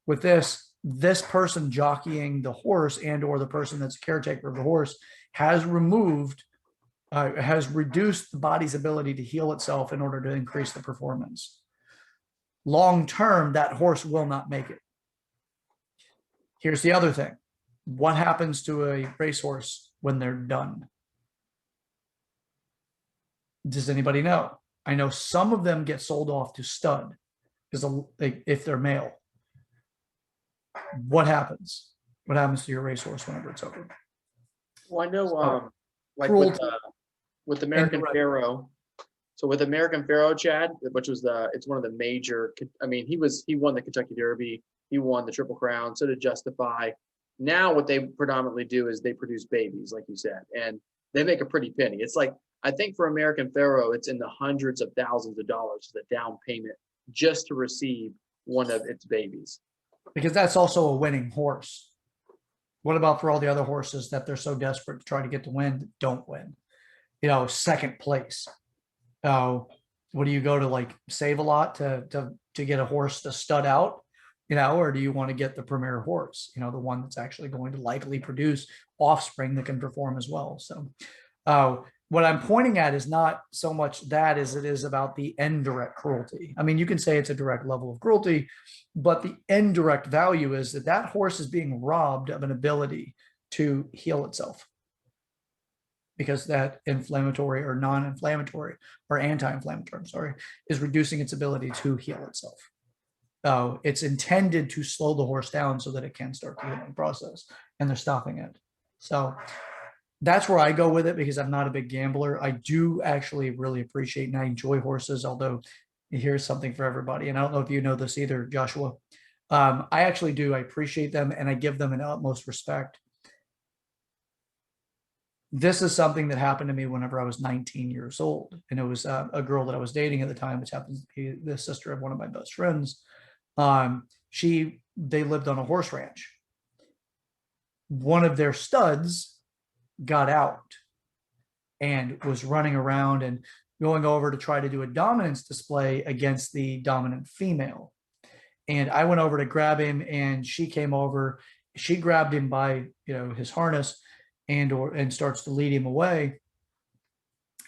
With this person jockeying the horse and or the person that's a caretaker of the horse has reduced the body's ability to heal itself in order to increase the performance. Long term, that horse will not make it. Here's the other thing. What happens to a racehorse when they're done? Does anybody know? I know some of them get sold off to stud because if they're male. What happens? What happens to your racehorse whenever it's over? Well, I know, like with American Pharaoh. So with American Pharaoh, Chad, which was it's one of the major. I mean, he won the Kentucky Derby. He won the Triple Crown. So did Justify. Now, what they predominantly do is they produce babies, like you said, and they make a pretty penny. It's like, I think for American Pharaoh, it's in the hundreds of thousands of dollars, the down payment just to receive one of its babies. Because that's also a winning horse. What about for all the other horses that they're so desperate to try to get to win that don't win? Second place. What do you go to, like, save a lot to get a horse to stud out, or do you want to get the premier horse, the one that's actually going to likely produce offspring that can perform as well? So what I'm pointing at is not so much that as it is about the indirect cruelty. I mean, you can say it's a direct level of cruelty, but the indirect value is that horse is being robbed of an ability to heal itself, because that inflammatory or non-inflammatory or anti-inflammatory, is reducing its ability to heal itself. It's intended to slow the horse down so that it can start the healing process, and they're stopping it. So that's where I go with it, because I'm not a big gambler. I do actually really appreciate and I enjoy horses, although here's something for everybody. And I don't know if you know this either, Joshua. I actually do. I appreciate them and I give them an utmost respect. This is something that happened to me whenever I was 19 years old. And it was a girl that I was dating at the time, which happens to be the sister of one of my best friends. They lived on a horse ranch. one of their studs got out and was running around and going over to try to do a dominance display against the dominant female. And I went over to grab him, and she came over. She grabbed him by, his harness and starts to lead him away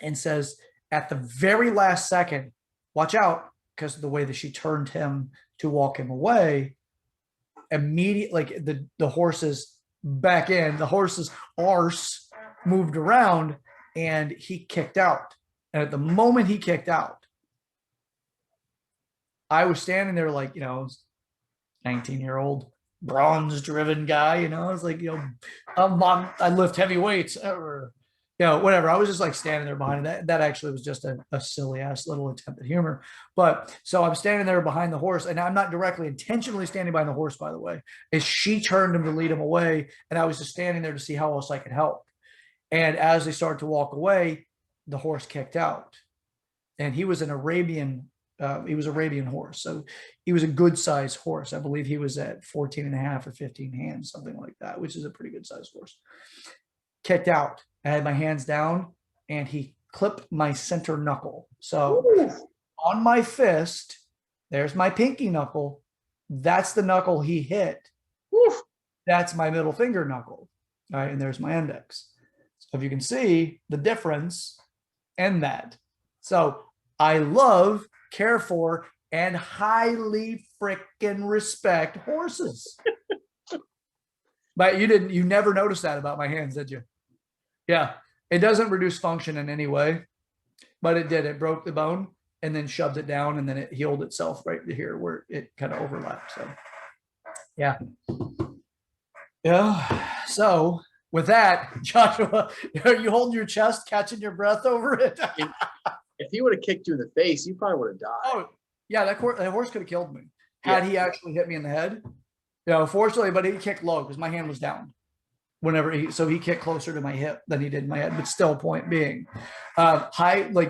and says at the very last second, watch out, because of the way that she turned him to walk him away, immediately, like the horse's back end, the horse's arse moved around and he kicked out. And at the moment he kicked out, I was standing there like, 19-year-old bronze driven guy, I was like, I lift heavy weights or, whatever. I was just like standing there behind it. That actually was just a silly ass little attempt at humor. But so I'm standing there behind the horse, and I'm not directly intentionally standing behind the horse, by the way, is she turned him to lead him away. And I was just standing there to see how else I could help. And as they started to walk away, the horse kicked out, and he was an Arabian horse. So he was a good sized horse. I believe he was at 14 and a half or 15 hands, something like that, which is a pretty good sized horse. Kicked out. I had my hands down, and he clipped my center knuckle. So on my fist, there's my pinky knuckle. That's the knuckle he hit. That's my middle finger knuckle. All right. And there's my index. So if you can see the difference in that. So I love, care for, and highly freaking respect horses. But you never noticed that about my hands, did you? Yeah. It doesn't reduce function in any way, but it did. It broke the bone and then shoved it down, and then it healed itself right here where it kind of overlapped. So yeah. Yeah. So with that, Joshua, are you holding your chest, catching your breath over it? If he would have kicked you in the face, you probably would have died. Oh, yeah, that horse could have killed me had he actually hit me in the head. Fortunately, but he kicked low because my hand was down. So he kicked closer to my hip than he did my head. But still, point being,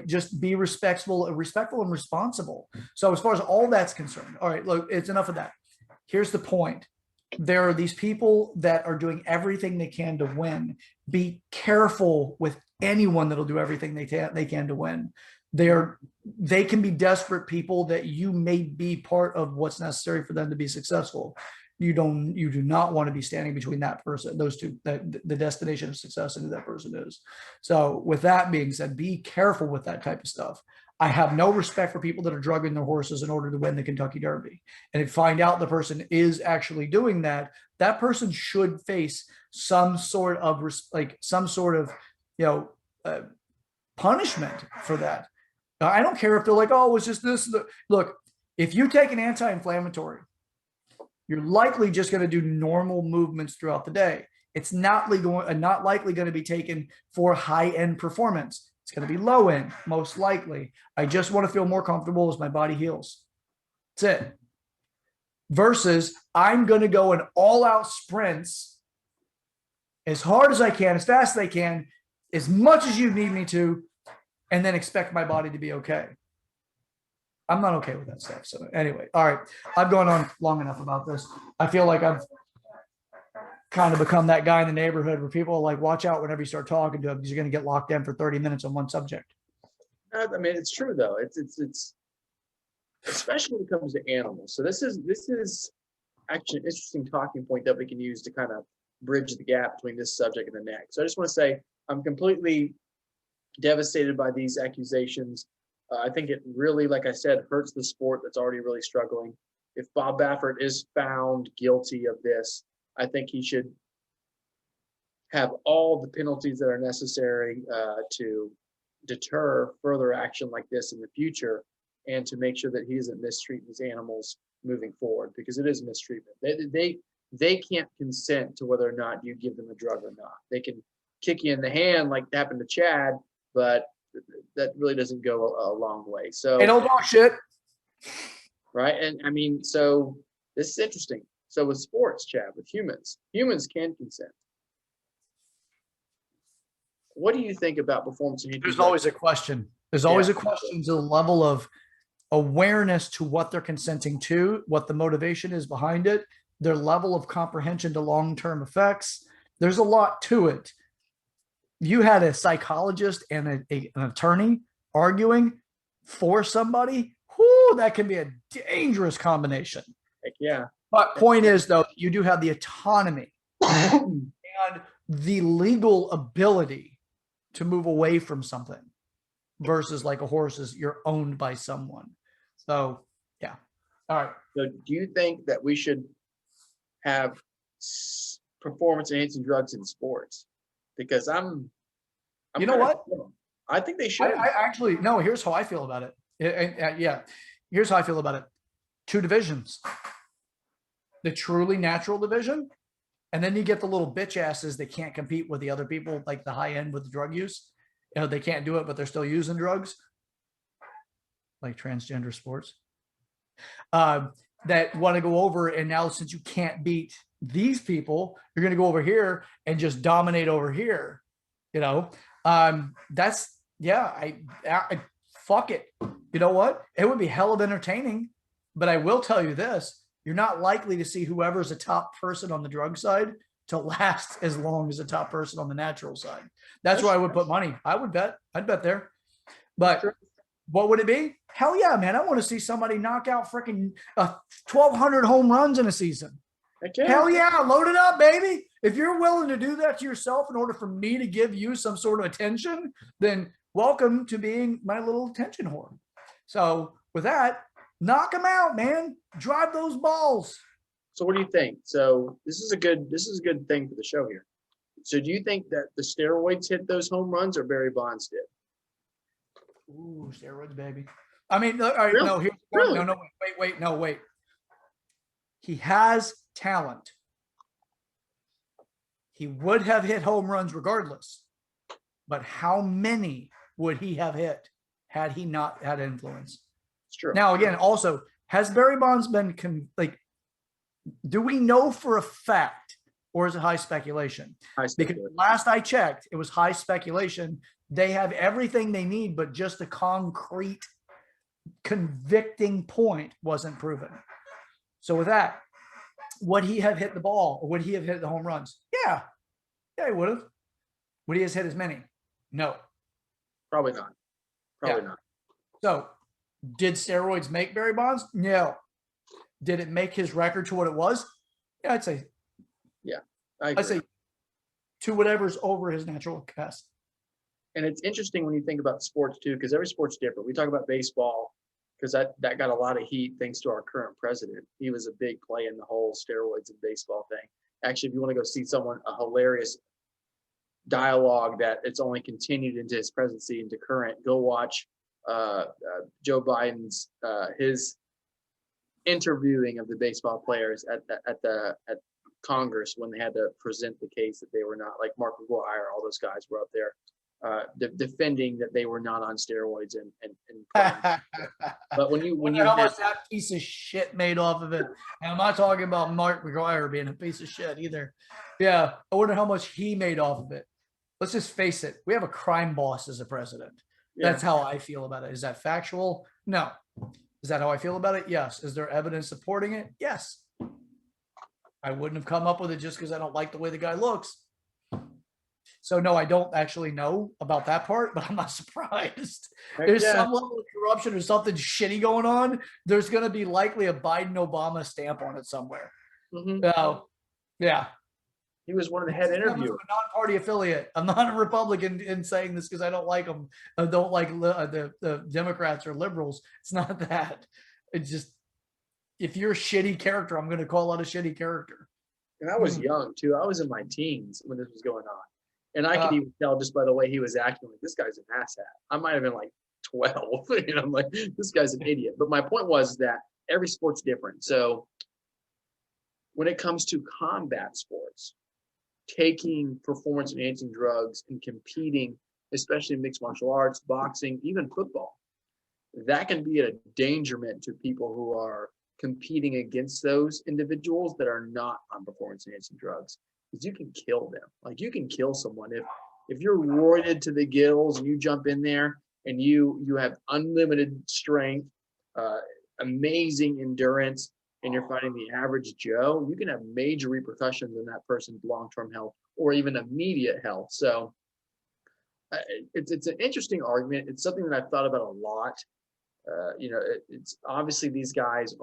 just be respectful and responsible. So as far as all that's concerned, all right, look, it's enough of that. Here's the point. There are these people that are doing everything they can to win. Be careful with anyone that'll do everything they can to win. They can be desperate people that you may be part of what's necessary for them to be successful. You do not want to be standing between that person, those two, the destination of success and who that person is. So with that being said, be careful with that type of stuff. I have no respect for people that are drugging their horses in order to win the Kentucky Derby. And if you find out the person is actually doing that, that person should face some sort of punishment for that. I don't care if they're like, oh, it's just this. Look, if you take an anti-inflammatory, you're likely just going to do normal movements throughout the day. It's not likely going to be taken for high-end performance. It's going to be low end, most likely. I just want to feel more comfortable as my body heals. That's it. Versus I'm going to go in all-out sprints as hard as I can, as fast as I can, as much as you need me to, and then expect my body to be okay. I'm not okay with that stuff. So anyway, all right. I've gone on long enough about this. I feel like I've kind of become that guy in the neighborhood where people are like, watch out whenever you start talking to them because you're going to get locked in for 30 minutes on one subject. I mean, it's true though. It's especially when it comes to animals. So this is actually an interesting talking point that we can use to kind of bridge the gap between this subject and the next. So I just want to say I'm completely devastated by these accusations. I think it really, like I said, hurts the sport that's already really struggling. If Bob Baffert is found guilty of this, I think he should have all the penalties that are necessary to deter further action like this in the future, and to make sure that he isn't mistreating these animals moving forward, because it is mistreatment. They can't consent to whether or not you give them a drug or not. They can kick you in the hand like happened to Chad, but that really doesn't go a long way. So they don't know shit. Right. And I mean, so this is interesting. So with sports, Chad, with humans can consent. What do you think about performance? There's always a question. There's always a question to the level of awareness to what they're consenting to, what the motivation is behind it, their level of comprehension to long-term effects, There's a lot to it. You had a psychologist and an attorney arguing for somebody. Whoo, that can be a dangerous combination. Heck yeah. But point is, though, you do have the autonomy and the legal ability to move away from something versus like a horse is you're owned by someone. So, yeah. All right. So do you think that we should have performance enhancing drugs in sports? Because I'm you know what? I think they should. I actually, no, here's how I feel about it. Yeah. Here's how I feel about it. 2 divisions. The truly natural division. And then you get the little bitch asses that can't compete with the other people, like the high end with the drug use. You know, they can't do it, but they're still using drugs. Like transgender sports. That want to go over, and now since you can't beat these people, you're going to go over here and just dominate over here. You know, that's, yeah, I fuck it. You know what? It would be hell of entertaining, but I will tell you this. You're not likely to see whoever's a top person on the drug side to last as long as a top person on the natural side. That's where I would put money. I'd bet there. But what would it be? Hell yeah, man. I want to see somebody knock out freaking 1,200 home runs in a season. Okay. Hell yeah, load it up, baby. If you're willing to do that to yourself in order for me to give you some sort of attention, then welcome to being my little attention whore. So with that, knock them out, man. Drive those balls. So what do you think? So this is a good thing for the show here. So do you think that the steroids hit those home runs or Barry Bonds did? Ooh, steroids, baby. I mean, all right, Really? no, here's Really? no, wait. He has talent. He would have hit home runs regardless. But how many would he have hit had he not had influence? It's true. Now, again, also, has Barry Bonds been do we know for a fact, or is it high speculation? Because last I checked, it was high speculation. They have everything they need, but just a concrete convicting point wasn't proven. So with that, would he have hit the ball, or would he have hit the home runs? Yeah, he would have. Would he have hit as many? No. Probably not. Not. So did steroids make Barry Bonds? No. Did it make his record to what it was? Yeah, I'd say. Yeah, I'd say to whatever's over his natural capacity. And it's interesting when you think about sports too, because every sport's different. We talk about baseball because that got a lot of heat thanks to our current president. He was a big play in the whole steroids and baseball thing. Actually, if you want to go see a hilarious dialogue that it's only continued into his presidency into current, go watch Joe Biden's his interviewing of the baseball players at Congress when they had to present the case that they were not, like Mark McGuire, all those guys were up there defending that they were not on steroids and but when you how much that piece of shit made off of it, and I'm not talking about Mark McGuire being a piece of shit either. Yeah, I wonder how much he made off of it. Let's just face it, we have a crime boss as a president. Yeah. That's how I feel about it. Is that factual? No. Is that how I feel about it? Yes. Is there evidence supporting it? Yes. I wouldn't have come up with it just because I don't like the way the guy looks. So no, I don't actually know about that part, but I'm not surprised. There's some level of corruption or something shitty going on. There's going to be likely a Biden-Obama stamp on it somewhere. Mm-hmm. Yeah. He was one of the head interviewers. I'm a non-party affiliate. I'm not a Republican in saying this because I don't like them. I don't like the Democrats or liberals. It's not that. It's just, if you're a shitty character, I'm going to call out a shitty character. And I was young too. I was in my teens when this was going on. And I could even tell just by the way he was acting, like, this guy's an asshat. I might have been like 12. And I'm like, this guy's an idiot. But my point was that every sport's different. So when it comes to combat sports, taking performance enhancing drugs and competing, especially mixed martial arts, boxing, even football, that can be a dangerment to people who are competing against those individuals that are not on performance enhancing drugs, because you can kill them. Like, you can kill someone if you're roided to the gills and you jump in there and you have unlimited strength, amazing endurance, and you're fighting the average Joe, you can have major repercussions in that person's long-term health or even immediate health. So it's an interesting argument. It's something that I've thought about a lot. It's obviously these guys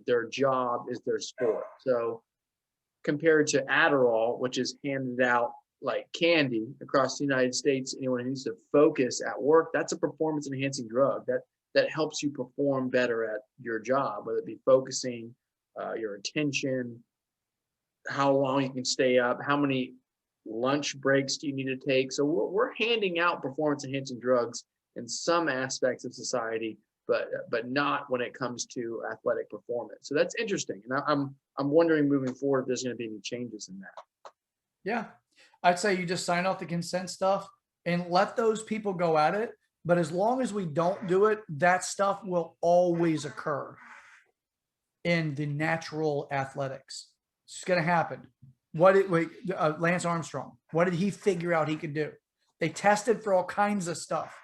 their job is their sport. So compared to Adderall, which is handed out like candy across the United States, anyone who needs to focus at work, that's a performance enhancing drug that helps you perform better at your job, whether it be focusing, your attention, how long you can stay up, how many lunch breaks do you need to take. So we're handing out performance enhancing drugs in some aspects of society, but not when it comes to athletic performance. So that's interesting. And I'm wondering moving forward if there's going to be any changes in that. Yeah. I'd say you just sign off the consent stuff and let those people go at it. But as long as we don't do it, that stuff will always occur in the natural athletics. It's going to happen. Lance Armstrong, what did he figure out he could do? They tested for all kinds of stuff.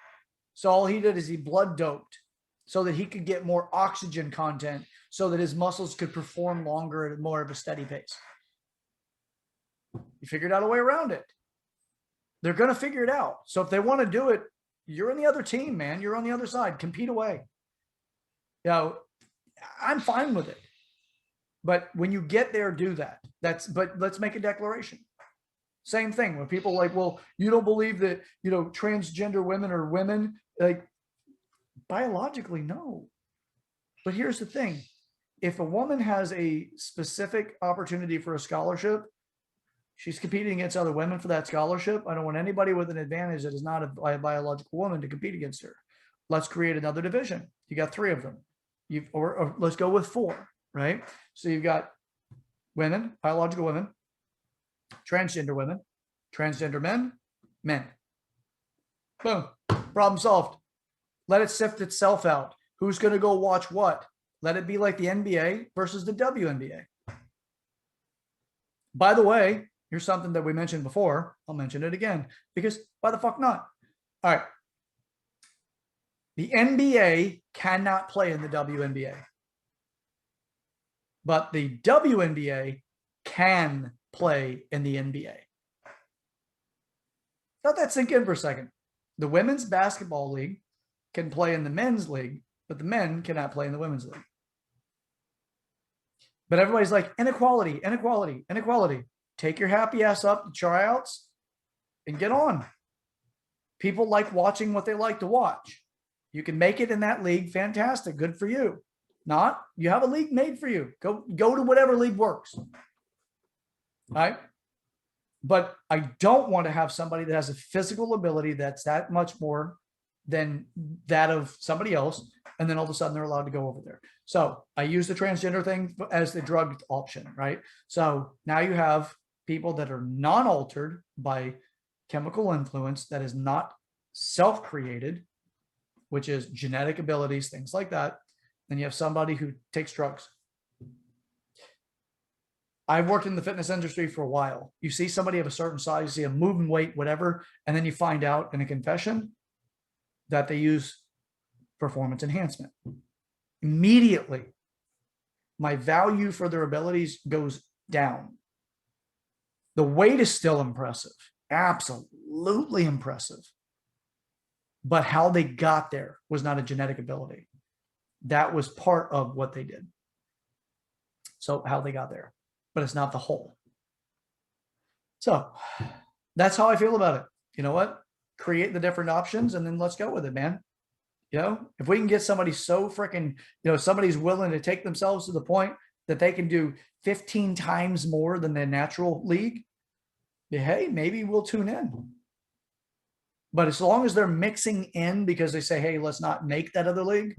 So all he did is he blood doped so that he could get more oxygen content so that his muscles could perform longer at more of a steady pace. He figured out a way around it. They're going to figure it out. So if they want to do it, you're on the other team, man. You're on the other side. Compete away. I'm fine with it. But when you get there, do that. But let's make a declaration. Same thing when people like, well, you don't believe that, transgender women are women. Like, biologically, no. But here's the thing. If a woman has a specific opportunity for a scholarship, she's competing against other women for that scholarship. I don't want anybody with an advantage that is not a biological woman to compete against her. Let's create another division. You got 3 of them. Or let's go with 4, right? So you've got women, biological women, transgender women, transgender men, men. Boom. Problem solved. Let it sift itself out. Who's going to go watch what? Let it be like the NBA versus the WNBA. By the way, here's something that we mentioned before. I'll mention it again because why the fuck not? All right. The NBA cannot play in the WNBA, but the WNBA can play in the NBA. Let that sink in for a second. The women's basketball league can play in the men's league, but the men cannot play in the women's league. But everybody's like, inequality, inequality, inequality. Take your happy ass up to tryouts and get on. People like watching what they like to watch. You can make it in that league. Fantastic. Good for you. Not, you have a league made for you. Go to whatever league works. All right. But I don't want to have somebody that has a physical ability that's that much more than that of somebody else. And then all of a sudden they're allowed to go over there. So I use the transgender thing as the drug option, right? So now you have people that are non-altered by chemical influence that is not self-created, which is genetic abilities, things like that. Then you have somebody who takes drugs. I've worked in the fitness industry for a while. You see somebody of a certain size, you see a moving weight, whatever, and then you find out in a confession that they use performance enhancement. Immediately, my value for their abilities goes down. The weight is still impressive, absolutely impressive. But how they got there was not a genetic ability. That was part of what they did. So how they got there, but it's not the whole. So that's how I feel about it. You know what? Create the different options and then let's go with it, man. If we can get somebody so freaking, somebody's willing to take themselves to the point that they can do 15 times more than their natural league, hey, maybe we'll tune in. But as long as they're mixing in because they say, hey, let's not make that other league.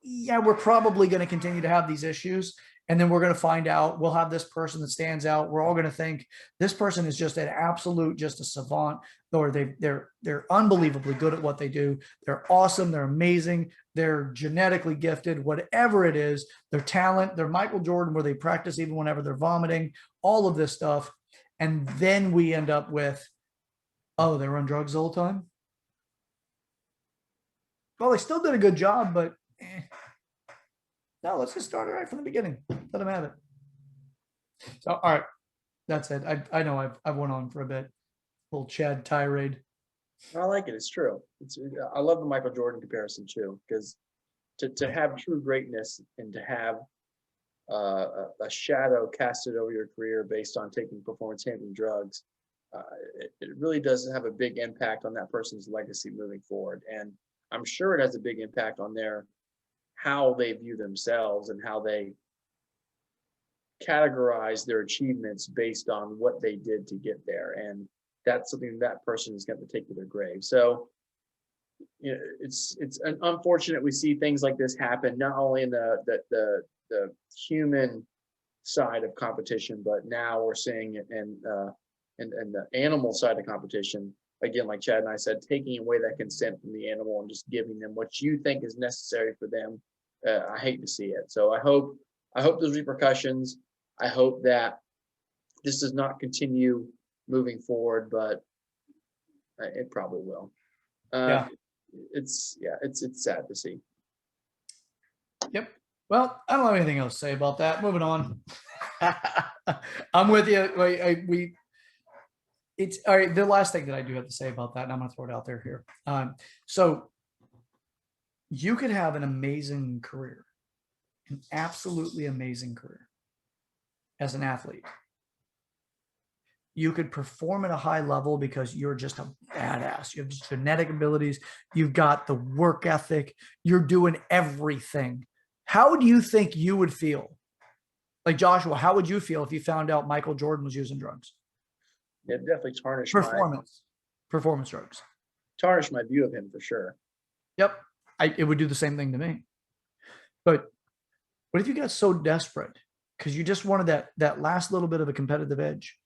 Yeah, we're probably going to continue to have these issues. And then we're going to find out, we'll have this person that stands out. We're all going to think this person is just an absolute, just a savant, or they're unbelievably good at what they do. They're awesome. They're amazing. They're genetically gifted, whatever it is, their talent, they're Michael Jordan, where they practice even whenever they're vomiting, all of this stuff. And then we end up with, oh, they were on drugs all the time. Well, they still did a good job, but No, let's just start it right from the beginning. Let him have it. So, all right. That's it. I know I've went on for a bit. Little Chad tirade. I like it. It's true. I love the Michael Jordan comparison too, because to have true greatness and to have a shadow casted over your career based on taking performance-enhancing drugs, it really does have a big impact on that person's legacy moving forward. And I'm sure it has a big impact on how they view themselves and how they categorize their achievements based on what they did to get there. And that's something that person is going to take to their grave. So, you know, it's unfortunate we see things like this happen, not only in the human side of competition, but now we're seeing it in the animal side of competition. Again, like Chad and I said, taking away that consent from the animal and just giving them what you think is necessary for them. I hate to see it. So I hope there's repercussions. I hope that this does not continue moving forward, but it probably will. It's sad to see. Yep. Well, I don't have anything else to say about that. Moving on. I'm with you. It's all right. The last thing that I do have to say about that, and I'm going to throw it out there here. So you could have an amazing career, an absolutely amazing career as an athlete. You could perform at a high level because you're just a badass. You have genetic abilities. You've got the work ethic. You're doing everything. How do you think you would feel? Like Joshua, how would you feel if you found out Michael Jordan was using drugs? It definitely tarnished performance drugs. Tarnished my view of him for sure. Yep. It would do the same thing to me. But what if you got so desperate because you just wanted that last little bit of a competitive edge?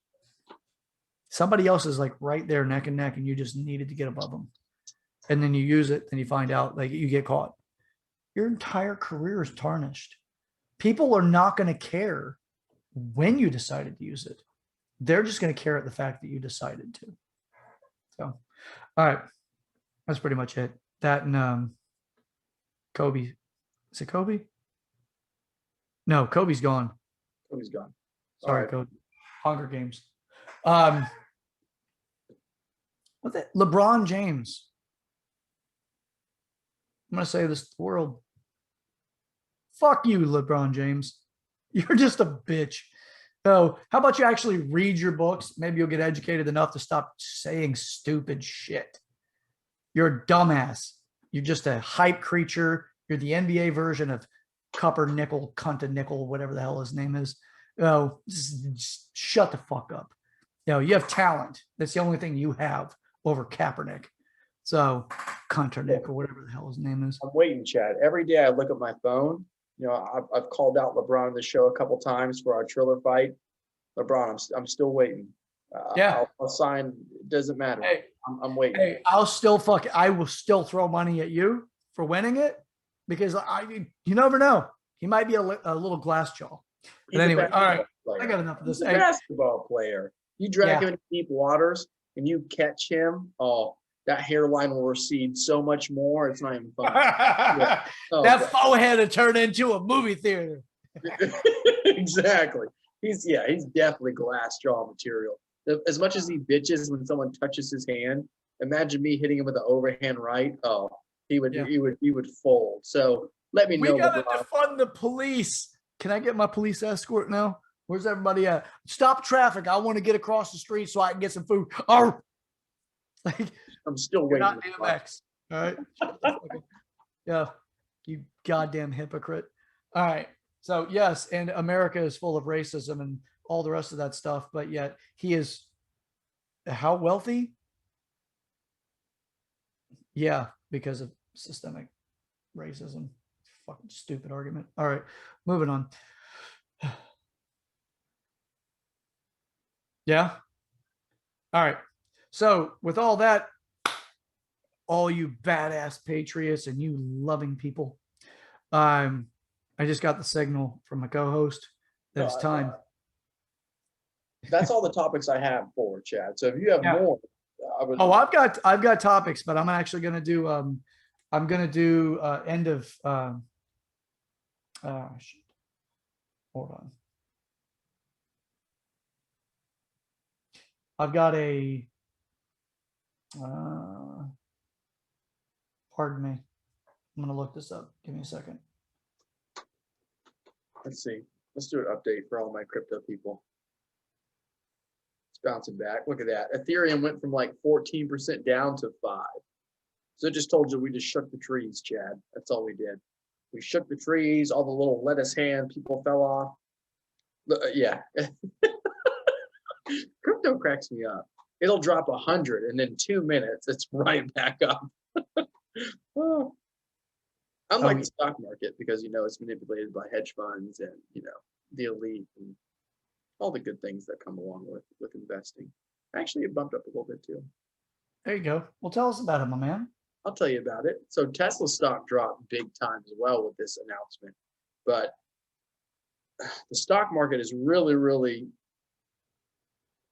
Somebody else is like right there neck and neck and you just needed to get above them. And then you use it and you find out like you get caught. Your entire career is tarnished. People are not going to care when you decided to use it. They're just going to care at the fact that you decided to. So, all right. That's pretty much it. That and Kobe. Is it Kobe? No, Kobe's gone. Kobe's gone. Sorry, Kobe. Hunger Games. What's that? LeBron James. I'm going to say this to the world. Fuck you, LeBron James. You're just a bitch. So how about you actually read your books? Maybe you'll get educated enough to stop saying stupid shit. You're a dumbass. You're just a hype creature. You're the NBA version of Cupper Nickel, Cunta Nickel, whatever the hell his name is. Oh, just shut the fuck up. You know, you have talent. That's the only thing you have over Kaepernick. So Cunta Nick or whatever the hell his name is. I'm waiting, Chad. Every day I look at my phone. You know, I've called out LeBron on the show a couple times for our Triller fight. LeBron, I'm still waiting. I'll sign. It doesn't matter. Hey, I'm waiting. Hey, I will still throw money at you for winning it because you never know. He might be a little glass jaw. But anyway, all right. I got enough of this. He's a basketball player. You drag him into deep waters and you catch him. Oh, that hairline will recede so much more. It's not even fun. That forehead will turn into a movie theater. Exactly. He's definitely glass jaw material. As much as he bitches when someone touches his hand, imagine me hitting him with an overhand right. Oh, he would fold. So let me know. We gotta defund the police. Can I get my police escort now? Where's everybody at? Stop traffic. I want to get across the street so I can get some food. Oh, like I'm still waiting. Not DMX. All right. Yeah. You goddamn hypocrite. All right. So yes, and America is full of racism and all the rest of that stuff, but yet he is how wealthy? Yeah, because of systemic racism. Fucking stupid argument. All right, moving on. Yeah. All right. So with all that, all you badass patriots and you loving people, I just got the signal from my co-host that it's time. That's all the topics I have for Chad. So if you have more, I've got topics, but I'm actually going to do end Shit. Hold on. I've got a, pardon me. I'm going to look this up. Give me a second. Let's see. Let's do an update for all my crypto people. It's bouncing back. Look at that. Ethereum went from like 14% down to 5. So it just told you we just shook the trees, Chad. That's all we did. We shook the trees. All the little lettuce hand people fell off. Yeah. Crypto cracks me up. It'll drop 100 and then 2 minutes, it's right back up. Oh. Unlike the stock market, because it's manipulated by hedge funds and the elite and all the good things that come along with investing. Actually, it bumped up a little bit too. There you go. Well, tell us about it, my man. I'll tell you about it. So Tesla stock dropped big time as well with this announcement, but the stock market is really, really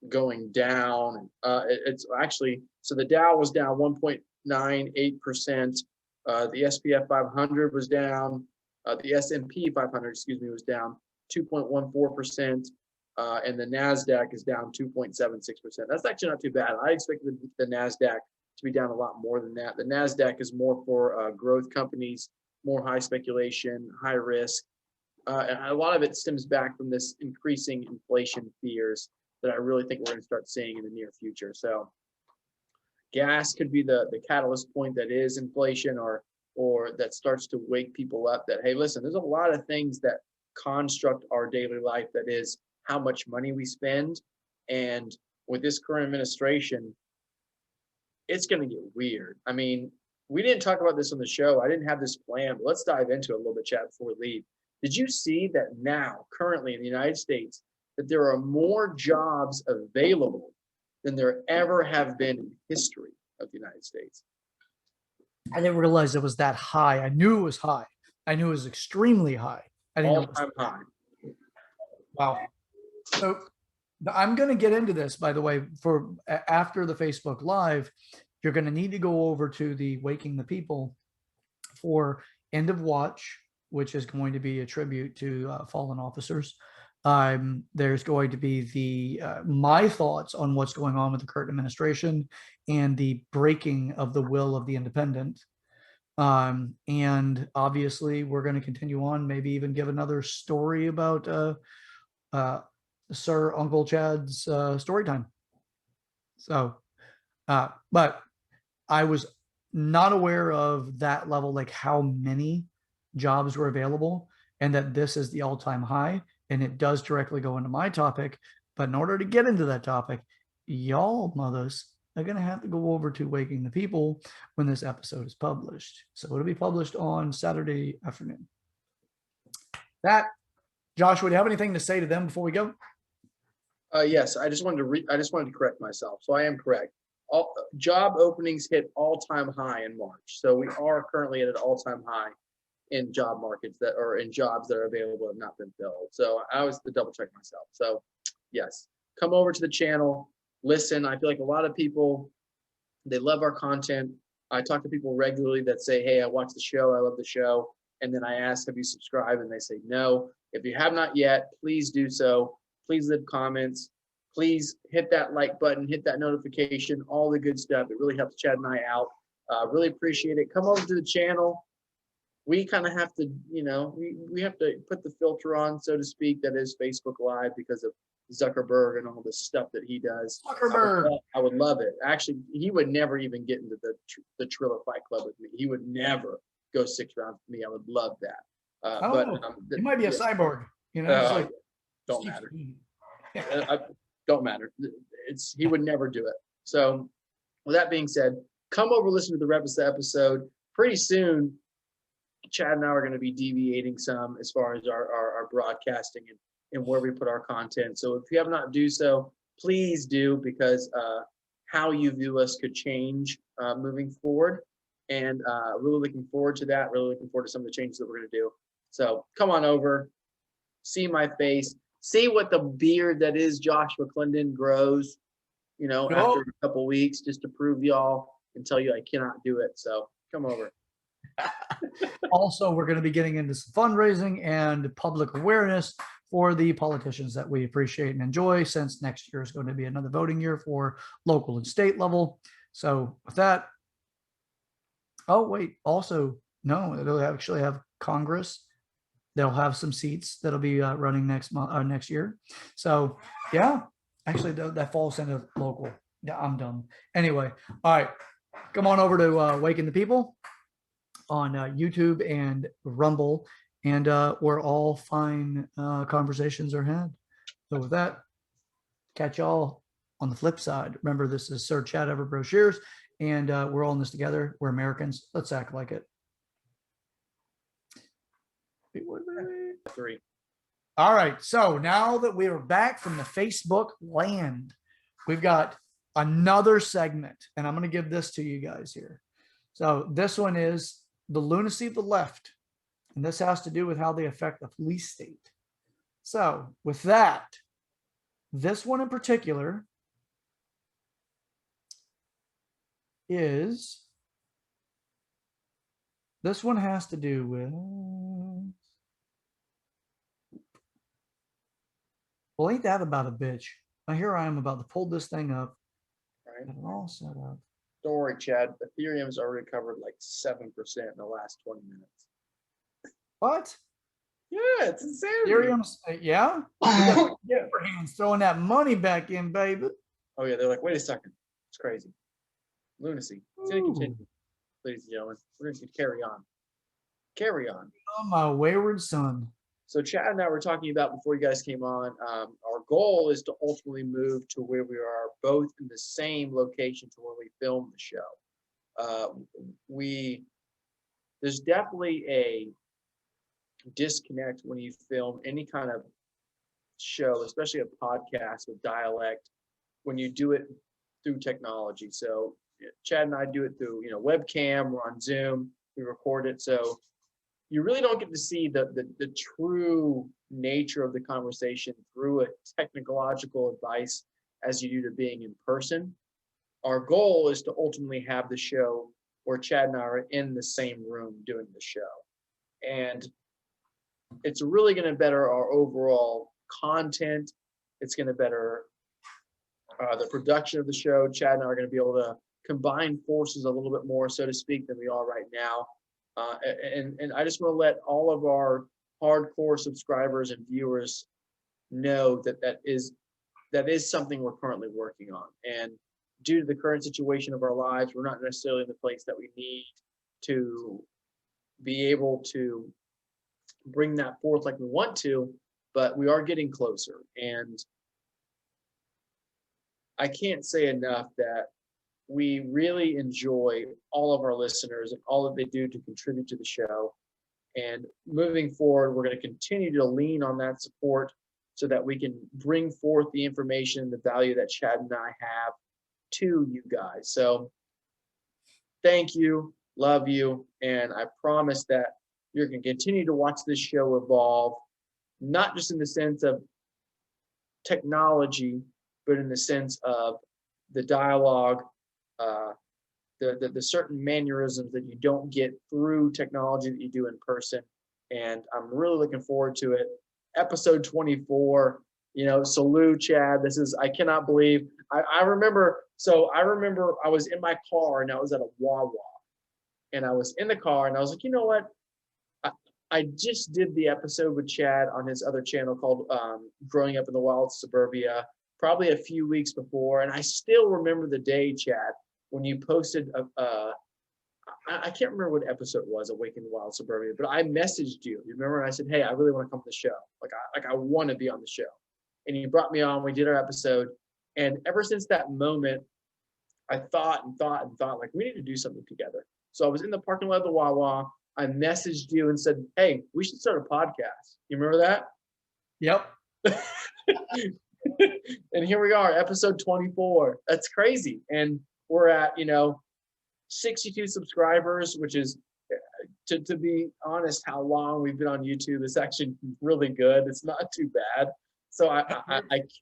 going down. It's actually, so the Dow was down 1.98%. The SPF 500 was down. The S&P 500, excuse me, was down 2.14%. And the NASDAQ is down 2.76%. That's actually not too bad. I expected the NASDAQ to be down a lot more than that. The NASDAQ is more for growth companies, more high speculation, high risk. And a lot of it stems back from this increasing inflation fears that I really think we're going to start seeing in the near future. So gas could be the catalyst point that is inflation or that starts to wake people up that, hey, listen, there's a lot of things that construct our daily life that is how much money we spend. And with this current administration, it's going to get weird. I mean, we didn't talk about this on the show. I didn't have this planned, but let's dive into it a little bit, Chad, before we leave. Did you see that now, currently in the United States, that there are more jobs available than there ever have been in history of the United States? I didn't realize it was that high. I knew it was high. I knew it was extremely high. I didn't know it was All-time high. Wow. So I'm going to get into this, by the way, for after the Facebook Live. You're going to need to go over to the Waking the People for End of Watch, which is going to be a tribute to fallen officers. There's going to be the my thoughts on what's going on with the current administration and the breaking of the will of the independent. And obviously, we're going to continue on, maybe even give another story about Sir Uncle Chad's story time. So, but I was not aware of that level, like how many jobs were available, and that this is the all-time high. And it does directly go into my topic. But in order to get into that topic, y'all mothers are going to have to go over to Waking the People when this episode is published. So it'll be published on Saturday afternoon. Joshua, do you have anything to say to them before we go? Yes, I just wanted to correct myself. So I am correct. All job openings hit all-time high in March. So we are currently at an all-time high in job markets that are in jobs that are available have not been filled. So I was to double check myself. So yes, come over to the channel, listen. I feel like a lot of people, they love our content. I talk to people regularly that say, hey, I watch the show, I love the show. And then I ask, have you subscribed? And they say no. If you have not yet, please do so. Please leave comments. Please hit that like button, hit that notification, all the good stuff. It really helps Chad and I out. Really appreciate it. Come over to the channel. We kind of have to, we have to put the filter on, so to speak, that is Facebook Live because of Zuckerberg and all the stuff that he does. Zuckerberg. I would love it. Actually, he would never even get into the Triller Fight Club with me. He would never go 6 rounds with me. I would love that. But you might be a cyborg. Don't matter. Don't matter. He would never do it. So with that being said, come over, listen to the rest of the episode. Pretty soon, Chad and I are going to be deviating some as far as our broadcasting and where we put our content. So if you have not do so, please do, because how you view us could change moving forward. And really looking forward to that. Really looking forward to some of the changes that we're going to do. So come on over, see my face, see what the beard that is Joshua Clendon grows, after a couple weeks, just to prove y'all and tell you I cannot do it. So come over. Also, we're going to be getting into some fundraising and public awareness for the politicians that we appreciate and enjoy, since next year is going to be another voting year for local and state level. So with that, oh wait, also, no, they'll actually have Congress. They'll have some seats that'll be running next month, next year. So yeah, actually that falls into local. Yeah, I'm done. Anyway, all right, come on over to Waking the People on YouTube and Rumble, and where all fine conversations are had. So with that, catch y'all on the flip side. Remember, this is Sir Chad Ever Brochures, and we're all in this together. We're Americans. Let's act like it. 3. All right. So now that we are back from the Facebook land, we've got another segment, and I'm going to give this to you guys here. So this one is the lunacy of the left, and this has to do with how they affect the police state. So with that, this one in particular is, this one has to do with, well, ain't that about a bitch? Now here I am about to pull this thing up. Right. Got it all set up. Don't worry, Chad. Ethereum's already covered like 7% in the last 20 minutes. What? Yeah, it's insane. Ethereum's, yeah? Yeah. Hands throwing that money back in, baby. Oh yeah, they're like, wait a second. It's crazy. Lunacy. It's going to continue, ladies and gentlemen. We're going to carry on. Carry on. Oh, my wayward son. So Chad and I were talking about before you guys came on, our goal is to ultimately move to where we are both in the same location to where we film the show. There's definitely a disconnect when you film any kind of show, especially a podcast with dialect, when you do it through technology. So Chad and I do it through, webcam, we're on Zoom, we record it. So you really don't get to see the true nature of the conversation through a technological advice as you do to being in person. Our goal is to ultimately have the show where Chad and I are in the same room doing the show. And it's really going to better our overall content. It's going to better the production of the show. Chad and I are going to be able to combine forces a little bit more, so to speak, than we are right now. And I just want to let all of our hardcore subscribers and viewers know that is something we're currently working on. And due to the current situation of our lives, we're not necessarily in the place that we need to be able to bring that forth like we want to, but we are getting closer. And I can't say enough that we really enjoy all of our listeners and all that they do to contribute to the show. And moving forward, we're going to continue to lean on that support so that we can bring forth the information, the value that Chad and I have to you guys. So thank you, love you, and I promise that you're going to continue to watch this show evolve, not just in the sense of technology, but in the sense of the dialogue, the certain mannerisms that you don't get through technology that you do in person. And I'm really looking forward to it. Episode 24, salute, Chad. I cannot believe, I remember I was in my car and I was at a Wawa. And I was in the car and I was like, you know what? I just did the episode with Chad on his other channel called Growing Up in the Wild Suburbia, probably a few weeks before. And I still remember the day, Chad, when you posted, I can't remember what episode it was, Awake in the Wild Suburbia, but I messaged you. You remember? And I said, hey, I really want to come to the show. I want to be on the show. And you brought me on, we did our episode. And ever since that moment, I thought, like, we need to do something together. So I was in the parking lot of the Wawa. I messaged you and said, hey, we should start a podcast. You remember that? Yep. And here we are, episode 24. That's crazy. And we're at, 62 subscribers, which is, to be honest, how long we've been on YouTube is actually really good. It's not too bad. So I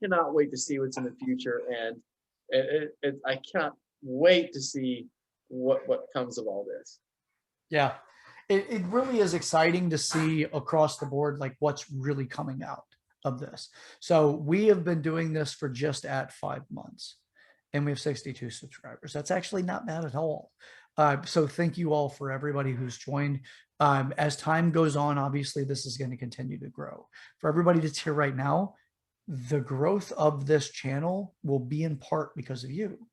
cannot wait to see what's in the future. And I can't wait to see what comes of all this. Yeah. it really is exciting to see across the board, like what's really coming out of this. So we have been doing this for just at 5 months and we have 62 subscribers. That's actually not bad at all. So thank you all for everybody who's joined. As time goes on, obviously this is going to continue to grow. For everybody that's here right now, the growth of this channel will be in part because of you.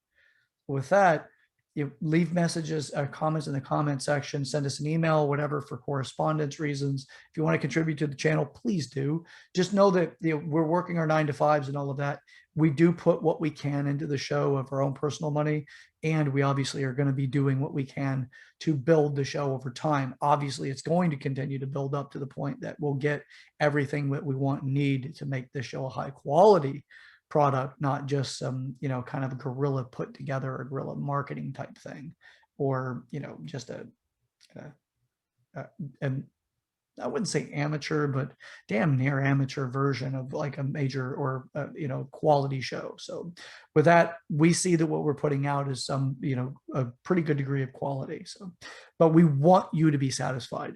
With that, you leave messages or comments in the comment section, send us an email, whatever, for correspondence reasons. If you want to contribute to the channel, please do. Just know that we're working our 9 to 5s and all of that. We do put what we can into the show of our own personal money, and we obviously are going to be doing what we can to build the show over time. Obviously, it's going to continue to build up to the point that we'll get everything that we want and need to make this show a high quality product, not just some, kind of a guerrilla put together, a guerrilla marketing type thing, or, just I wouldn't say amateur, but damn near amateur version of like a major or, quality show. So with that, we see that what we're putting out is some, a pretty good degree of quality. So, but we want you to be satisfied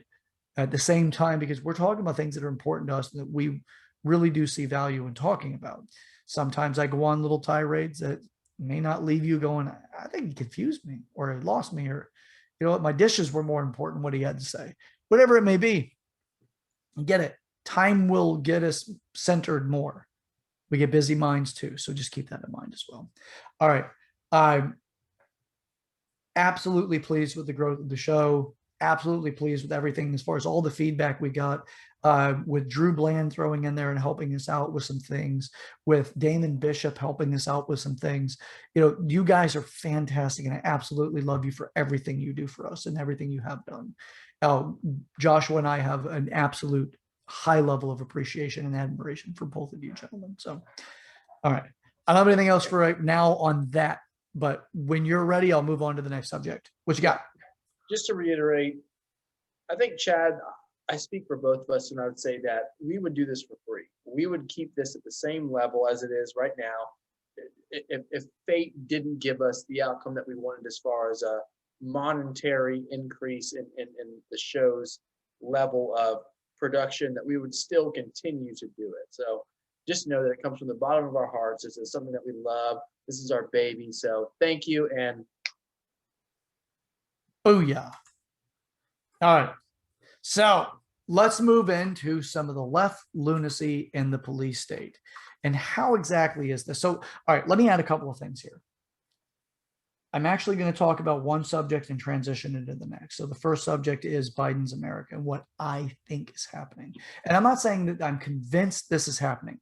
at the same time, because we're talking about things that are important to us that we really do see value in talking about. Sometimes I go on little tirades that may not leave you going, I think he confused me or he lost me, or, what, my dishes were more important, what he had to say, whatever it may be. Get it. Time will get us centered more. We get busy minds too. So just keep that in mind as well. All right. I'm absolutely pleased with the growth of the show. Absolutely pleased with everything as far as all the feedback we got, with Drew Bland throwing in there and helping us out with some things, with Damon Bishop helping us out with some things. You guys are fantastic, and I absolutely love you for everything you do for us and everything you have done. Joshua and I have an absolute high level of appreciation and admiration for both of you gentlemen. So, all right. I don't have anything else for right now on that, but when you're ready, I'll move on to the next subject. What you got? Just to reiterate, I think, Chad, I speak for both of us, and I would say that we would do this for free. We would keep this at the same level as it is right now. If fate didn't give us the outcome that we wanted as far as a monetary increase in the show's level of production, that we would still continue to do it. So just know that it comes from the bottom of our hearts. This is something that we love. This is our baby. So thank you. And oh yeah. All right. So let's move into some of the left lunacy in the police state. And how exactly is this? So, all right, let me add a couple of things here. I'm actually going to talk about one subject and transition into the next. So the first subject is Biden's America and what I think is happening. And I'm not saying that I'm convinced this is happening.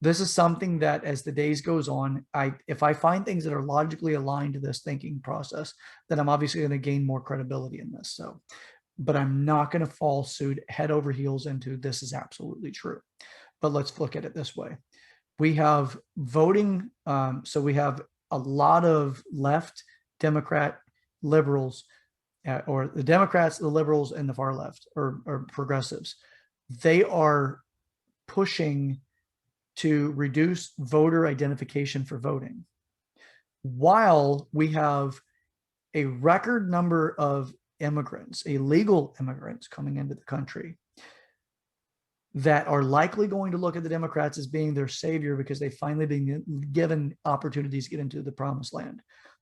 This is something that as the days goes on, if I find things that are logically aligned to this thinking process, then I'm obviously going to gain more credibility in this. So, but I'm not going to fall suit head over heels into this is absolutely true. But let's look at it this way. We have voting. So we have a lot of left Democrat liberals, or the Democrats, the liberals, and the far left, or progressives. They are pushing to reduce voter identification for voting, while we have a record number of immigrants, illegal immigrants coming into the country that are likely going to look at the Democrats as being their savior because they've finally been given opportunities to get into the promised land.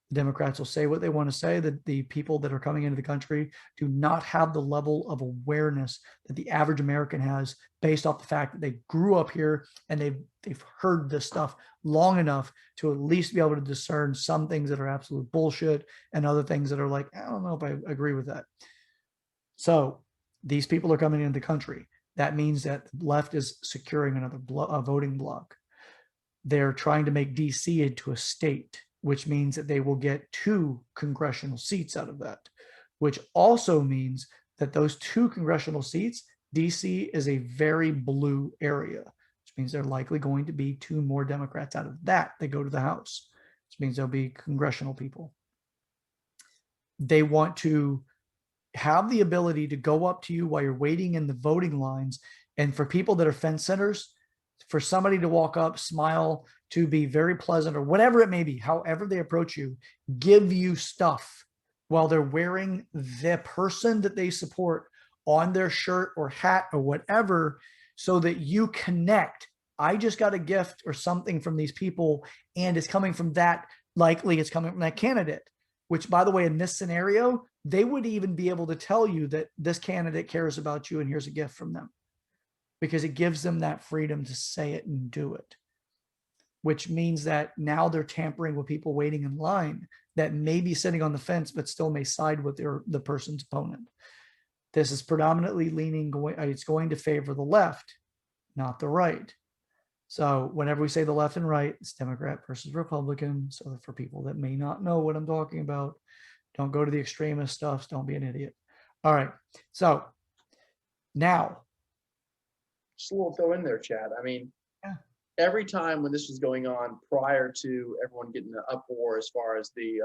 The Democrats will say what they want to say, that the people that are coming into the country do not have the level of awareness that the average American has, based off the fact that they grew up here and they've heard this stuff long enough to at least be able to discern some things that are absolute bullshit and other things that are like, I don't know if I agree with that. So these people are coming into the country. That means that the left is securing another voting block. They're trying to make DC into a state, which means that they will get 2 congressional seats out of that, which also means that those 2 congressional seats, DC is a very blue area, which means they're likely going to be 2 more Democrats out of that go to the House, which means there'll be congressional people. They want to have the ability to go up to you while you're waiting in the voting lines, and for people that are fence sitters, for somebody to walk up, smile, to be very pleasant, or whatever it may be, however they approach you, give you stuff while they're wearing the person that they support on their shirt or hat or whatever, so that you connect. I just got a gift or something from these people, and it's coming from that, likely it's coming from that candidate, which, by the way, in this scenario, they would even be able to tell you that this candidate cares about you and here's a gift from them, because it gives them that freedom to say it and do it, which means that now they're tampering with people waiting in line that may be sitting on the fence, but still may side with the person's opponent. This is predominantly it's going to favor the left, not the right. So whenever we say the left and right, it's Democrat versus Republican. So for people that may not know what I'm talking about, don't go to the extremist stuff. Don't be an idiot. All right. So now, Just a little throw in there, Chad. I mean, yeah. Every time when this was going on, prior to everyone getting the uproar as far as the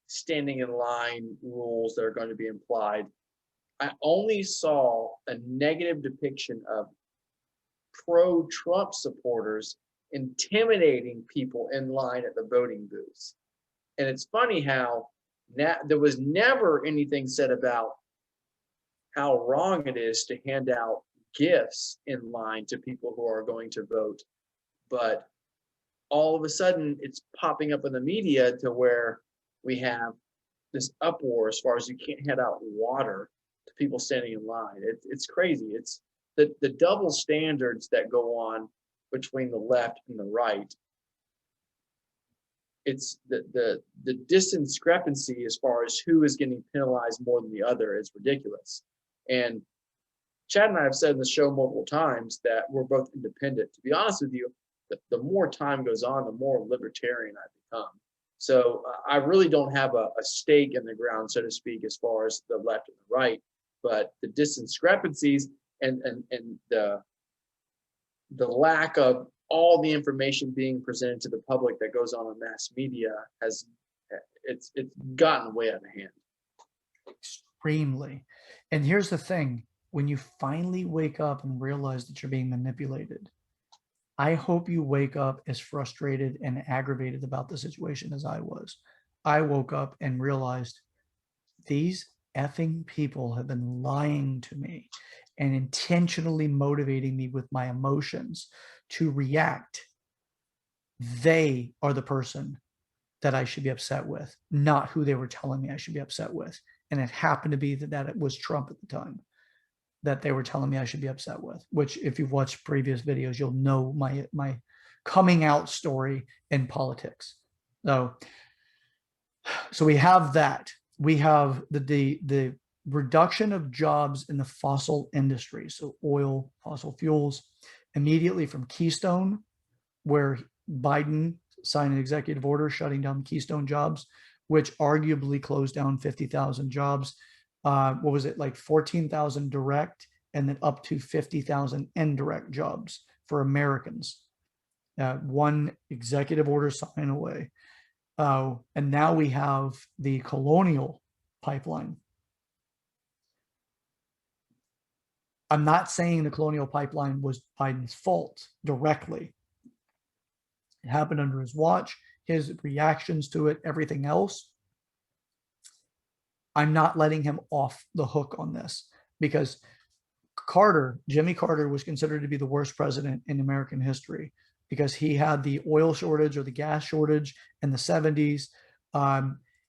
standing in line rules that are going to be implied, I only saw a negative depiction of pro-Trump supporters intimidating people in line at the voting booths. And it's funny how there was never anything said about how wrong it is to hand out gifts in line to people who are going to vote. But all of a sudden, it's popping up in the media to where we have this uproar as far as you can't hand out water to people standing in line. It's crazy. It's the double standards that go on between the left and the right. It's the discrepancy as far as who is getting penalized more than the other is ridiculous. And Chad and I have said in the show multiple times that we're both independent. To be honest with you, the more time goes on, the more libertarian I become. So I really don't have a stake in the ground, so to speak, as far as the left and the right. But the discrepancies and the lack of all the information being presented to the public that goes on in mass media it's gotten way out of hand. Extremely. And here's the thing: when you finally wake up and realize that you're being manipulated, I hope you wake up as frustrated and aggravated about the situation as I was. I woke up and realized these effing people have been lying to me and intentionally motivating me with my emotions to react. They are the person that I should be upset with, not who they were telling me I should be upset with. And it happened to be that it was Trump at the time that they were telling me I should be upset with, which if you've watched previous videos, you'll know my coming out story in politics. So we have that. We have the reduction of jobs in the fossil industry. So oil, fossil fuels, immediately from Keystone, where Biden signed an executive order shutting down Keystone jobs, which arguably closed down 50,000 jobs. What was it, like 14,000 direct and then up to 50,000 indirect jobs for Americans. One executive order sign away. And now we have the Colonial Pipeline. I'm not saying the Colonial Pipeline was Biden's fault directly. It happened under his watch, his reactions to it, everything else. I'm not letting him off the hook on this, because Jimmy Carter was considered to be the worst president in American history because he had the oil shortage or the gas shortage in the 70s.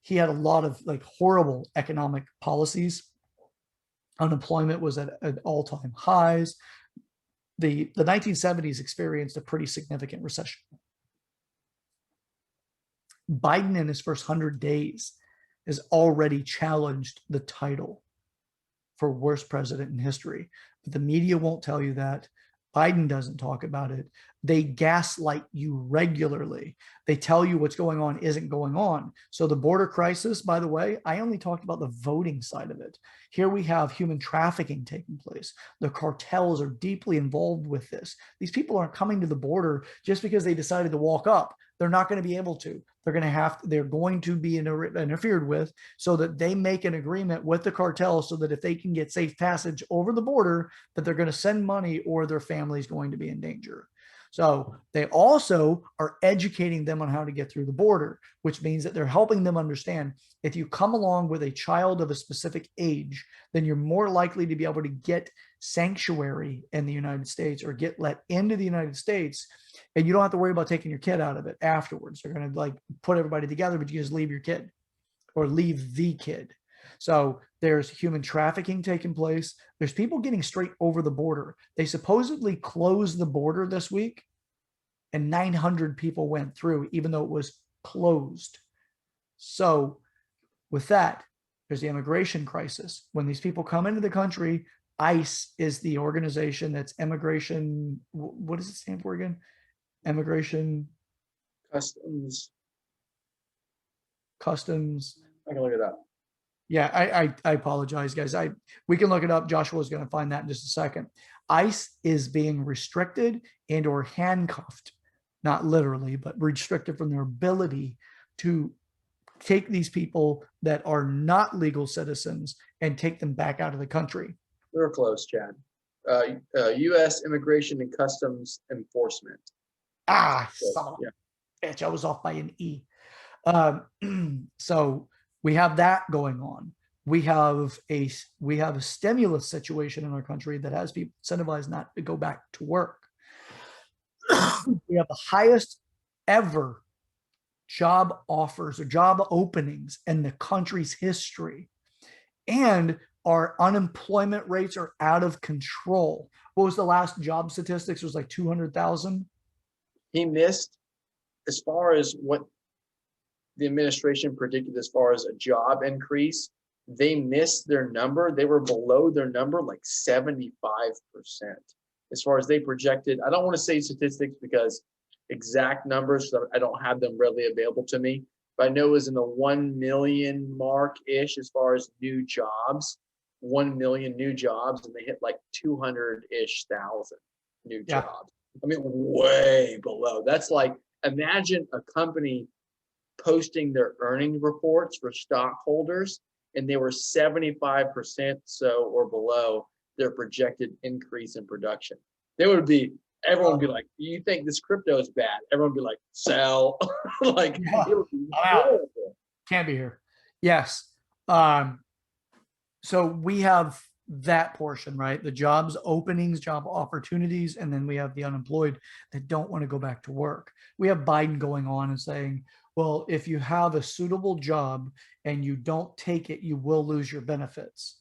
He had a lot of like horrible economic policies. Unemployment was at all-time highs. The 1970s experienced a pretty significant recession. Biden in his first 100 days has already challenged the title for worst president in history. But the media won't tell you that. Biden doesn't talk about it. They gaslight you regularly. They tell you what's going on isn't going on. So the border crisis, by the way, I only talked about the voting side of it. Here we have human trafficking taking place. The cartels are deeply involved with this. These people aren't coming to the border just because they decided to walk up. They're not going to be able to. They're going to be interfered with so that they make an agreement with the cartel so that if they can get safe passage over the border, that they're going to send money or their family is going to be in danger. So they also are educating them on how to get through the border, which means that they're helping them understand if you come along with a child of a specific age, then you're more likely to be able to get sanctuary in the United States or get let into the United States. And you don't have to worry about taking your kid out of it afterwards. They're going to like put everybody together, but you just leave your kid or leave the kid. So there's human trafficking taking place. There's people getting straight over the border. They supposedly closed the border this week and 900 people went through, even though it was closed. So with that, there's the immigration crisis. When these people come into the country, ICE is the organization that's immigration. What does it stand for again? Immigration Customs. I can look it up. Yeah, I apologize, guys. We can look it up. Joshua's going to find that in just a second. ICE is being restricted and or handcuffed, not literally, but restricted from their ability to take these people that are not legal citizens and take them back out of the country. We were close, Chad. U.S. Immigration and Customs Enforcement. Son of a bitch, I was off by an E. So we have that going on. We have a stimulus situation in our country that has people incentivized not to go back to work. We have the highest ever job offers or job openings in the country's history. And our unemployment rates are out of control. What was the last job statistics? It was like 200,000. He missed as far as what the administration predicted as far as a job increase. They missed their number. They were below their number like 75%. As far as they projected, I don't want to say statistics because exact numbers, so I don't have them readily available to me, but I know it was in the 1 million mark-ish as far as new jobs, 1 million new jobs, and they hit like 200-ish thousand new jobs. I mean, way below. That's like, imagine a company posting their earnings reports for stockholders, and they were 75% so or below their projected increase in production. They would be, everyone would be like, you think this crypto is bad? Everyone would be like, sell. Like, it would be horrible. Can't be here. Yes. So we have that portion, right? The jobs openings, job opportunities, and then we have the unemployed that don't want to go back to work. We have Biden going on and saying, well, if you have a suitable job and you don't take it, you will lose your benefits.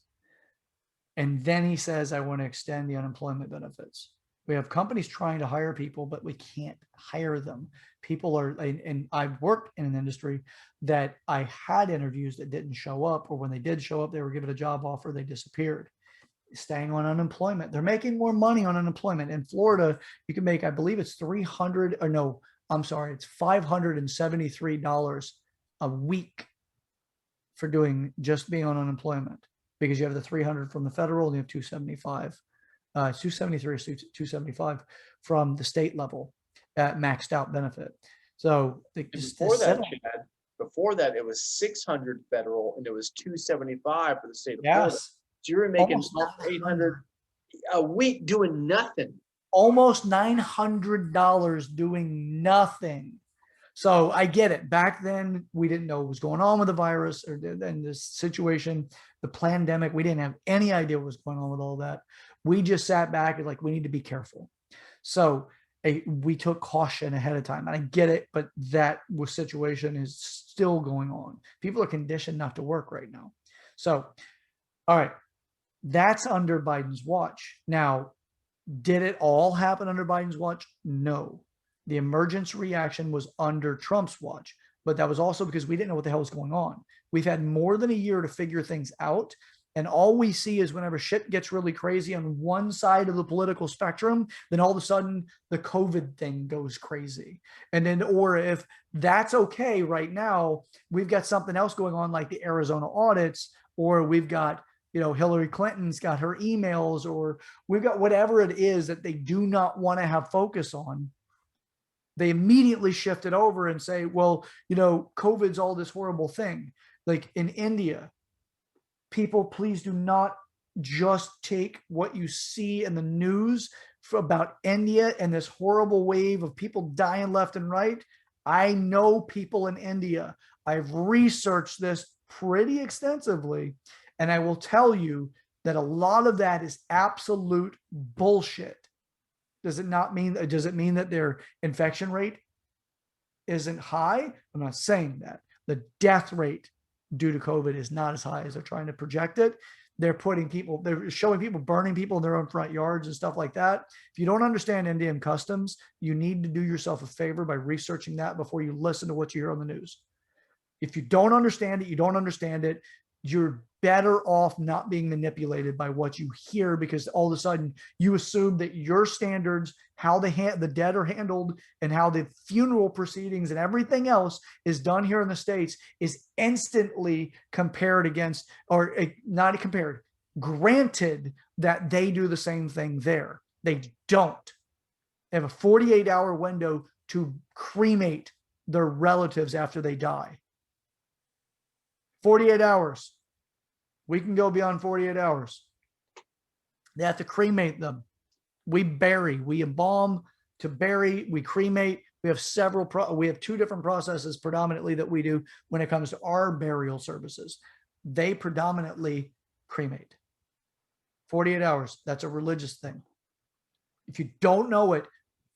And then he says, I want to extend the unemployment benefits. We have companies trying to hire people, but we can't hire them. People are, and I've worked in an industry that I had interviews that didn't show up, or when they did show up, they were given a job offer, they disappeared. Staying on unemployment. They're making more money on unemployment. In Florida, you can make, I believe it's it's $573 a week for being on unemployment, because you have the 300 from the federal and you have 275, 273 or 275 from the state level at maxed out benefit. So before that, it was 600 federal and it was 275 for the state of Florida. So you were making 800 a week doing nothing. Almost $900 doing nothing. So I get it. Back then, we didn't know what was going on with the virus or in this situation, the pandemic. We didn't have any idea what was going on with all that. We just sat back and like, we need to be careful. So we took caution ahead of time. And I get it, but that situation is still going on. People are conditioned not to work right now. So, all right, that's under Biden's watch. Now, did it all happen under Biden's watch? No. The emergency reaction was under Trump's watch, but that was also because we didn't know what the hell was going on. We've had more than a year to figure things out. And all we see is whenever shit gets really crazy on one side of the political spectrum, then all of a sudden the COVID thing goes crazy. And then, or if that's okay right now, we've got something else going on like the Arizona audits, or we've got, Hillary Clinton's got her emails, or we've got whatever it is that they do not want to have focus on. They immediately shift it over and say, well, COVID's all this horrible thing. Like in India, people, please do not just take what you see in the news about India and this horrible wave of people dying left and right. I know people in India. I've researched this pretty extensively, and I will tell you that a lot of that is absolute bullshit. Does it mean that their infection rate isn't high? I'm not saying that. The death rate due to COVID is not as high as they're trying to project it. They're showing people burning people in their own front yards and stuff like that. If you don't understand Indian customs, you need to do yourself a favor by researching that before you listen to what you hear on the news. If you don't understand it, you don't understand it. You're better off not being manipulated by what you hear, because all of a sudden you assume that your standards, how the dead are handled and how the funeral proceedings and everything else is done here in the States is instantly compared against, or not compared, granted that they do the same thing there. They don't. They have a 48-hour window to cremate their relatives after they die. 48 hours. We can go beyond 48 hours. They have to cremate them. We embalm to bury, we cremate. We have two different processes predominantly that we do when it comes to our burial services. They predominantly cremate. 48 hours. That's a religious thing. If you don't know it,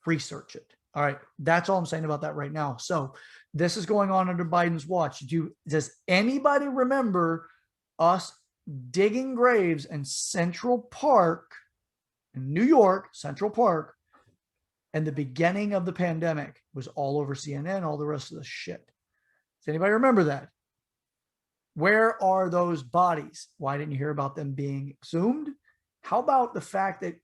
research it. All right. That's all I'm saying about that right now. So this is going on under Biden's watch. Does anybody remember us digging graves in Central Park in New York, Central Park, and the beginning of the pandemic? It was all over CNN, all the rest of the shit. Does anybody remember that? Where are those bodies? Why didn't you hear about them being exhumed? How about the fact that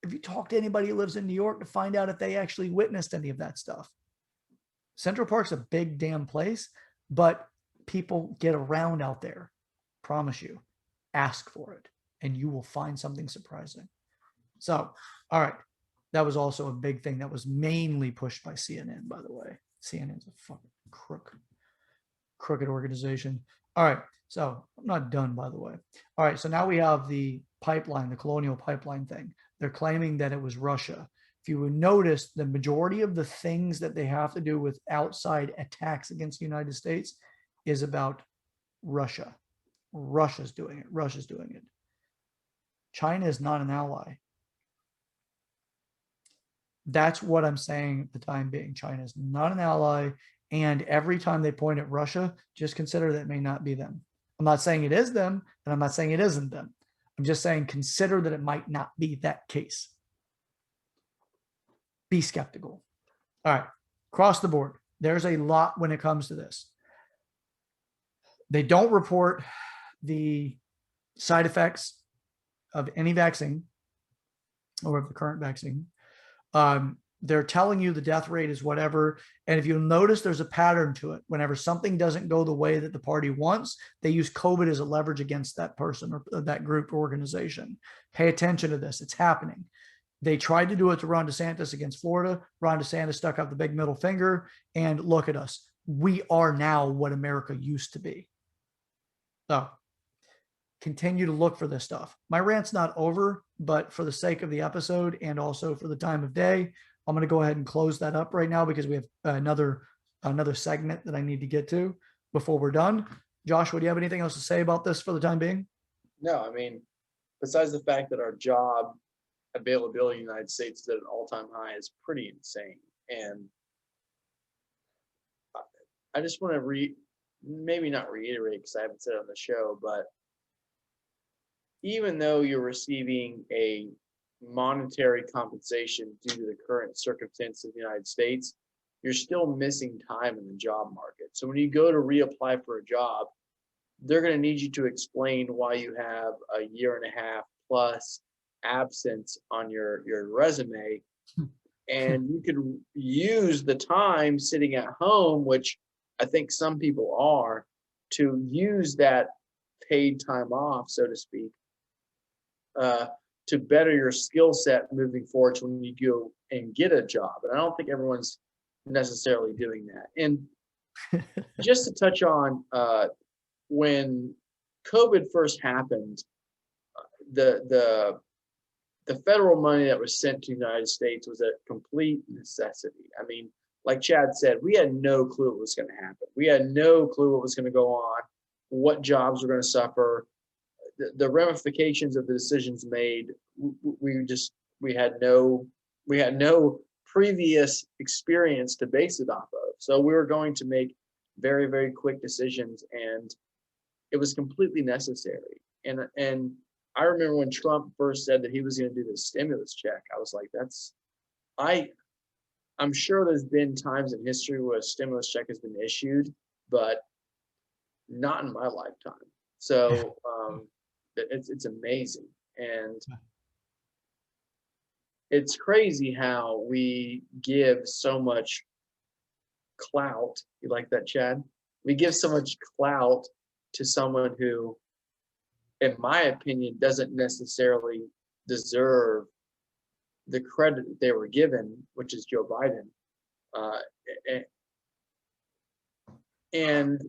if you talk to anybody who lives in New York to find out if they actually witnessed any of that stuff? Central Park's a big damn place, but people get around out there. Promise you. Ask for it, and you will find something surprising. So, all right. That was also a big thing that was mainly pushed by CNN, by the way. CNN's a fucking crooked organization. All right. So I'm not done, by the way. All right. So now we have the pipeline, the Colonial Pipeline thing. They're claiming that it was Russia. If you would notice, the majority of the things that they have to do with outside attacks against the United States is about Russia. Russia's doing it. Russia's doing it. China is not an ally. That's what I'm saying at the time being. China is not an ally. And every time they point at Russia, just consider that it may not be them. I'm not saying it is them, and I'm not saying it isn't them. I'm just saying consider that it might not be that case. Be skeptical. All right. Across the board, there's a lot when it comes to this. They don't report the side effects of any vaccine or of the current vaccine. They're telling you the death rate is whatever. And if you'll notice, there's a pattern to it. Whenever something doesn't go the way that the party wants, they use COVID as a leverage against that person or that group or organization. Pay attention to this. It's happening. They tried to do it to Ron DeSantis against Florida. Ron DeSantis stuck out the big middle finger. And look at us. We are now what America used to be. So continue to look for this stuff. My rant's not over, but for the sake of the episode and also for the time of day, I'm going to go ahead and close that up right now because we have another segment that I need to get to before we're done. Joshua, do you have anything else to say about this for the time being? No, I mean, besides the fact that our job availability in the United States is at an all-time high is pretty insane. And I just want to maybe not reiterate because I haven't said it on the show, but even though you're receiving a monetary compensation due to the current circumstances of the United States, you're still missing time in the job market. So when you go to reapply for a job, they're going to need you to explain why you have a year and a half plus absence on your resume. And you could use the time sitting at home, which I think some people are, to use that paid time off, so to speak, to better your skill set moving forward to when you go and get a job. And I don't think everyone's necessarily doing that. And just to touch on when COVID first happened, the the federal money that was sent to the United States was a complete necessity. I mean, like Chad said, we had no clue what was going to happen. We had no clue what was going to go on, what jobs were going to suffer, the ramifications of the decisions made. We had no previous experience to base it off of. So we were going to make very, very quick decisions, and it was completely necessary. And I remember when Trump first said that he was going to do the stimulus check, I was like, I'm sure there's been times in history where a stimulus check has been issued, but not in my lifetime. So it's amazing. And it's crazy how we give so much clout. You like that, Chad? We give so much clout to someone who, in my opinion, doesn't necessarily deserve the credit that they were given, which is Joe Biden. And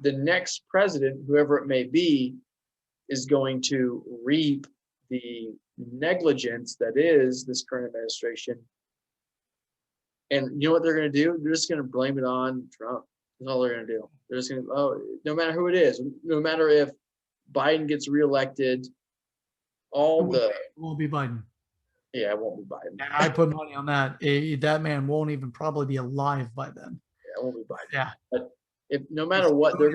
the next president, whoever it may be, is going to reap the negligence that is this current administration. And you know what they're going to do? They're just going to blame it on Trump. That's all they're going to do. They're just going to, no matter who it is, no matter if Biden gets reelected, It won't be Biden. Yeah, it won't be Biden. I put money on that. That man won't even probably be alive by then. Yeah, it won't be Biden. Yeah. But if no matter what, they're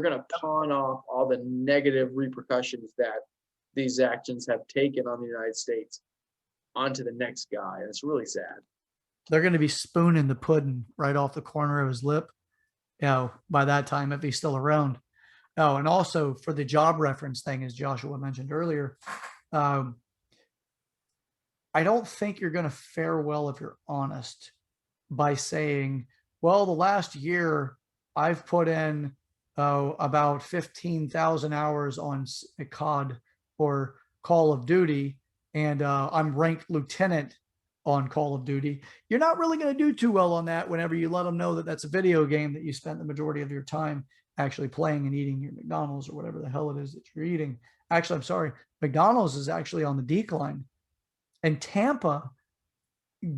gonna pawn off all the negative repercussions that these actions have taken on the United States onto the next guy. And it's really sad. They're going to be spooning the pudding right off the corner of his lip, by that time, if he's still around. Oh, and also for the job reference thing, as Joshua mentioned earlier, I don't think you're going to fare well if you're honest by saying, well, the last year I've put in about 15,000 hours on COD or Call of Duty, and I'm ranked lieutenant on Call of Duty. You're not really going to do too well on that whenever you let them know that that's a video game that you spent the majority of your time actually playing and eating your McDonald's or whatever the hell it is that you're eating. Actually, I'm sorry, McDonald's is actually on the decline. And Tampa,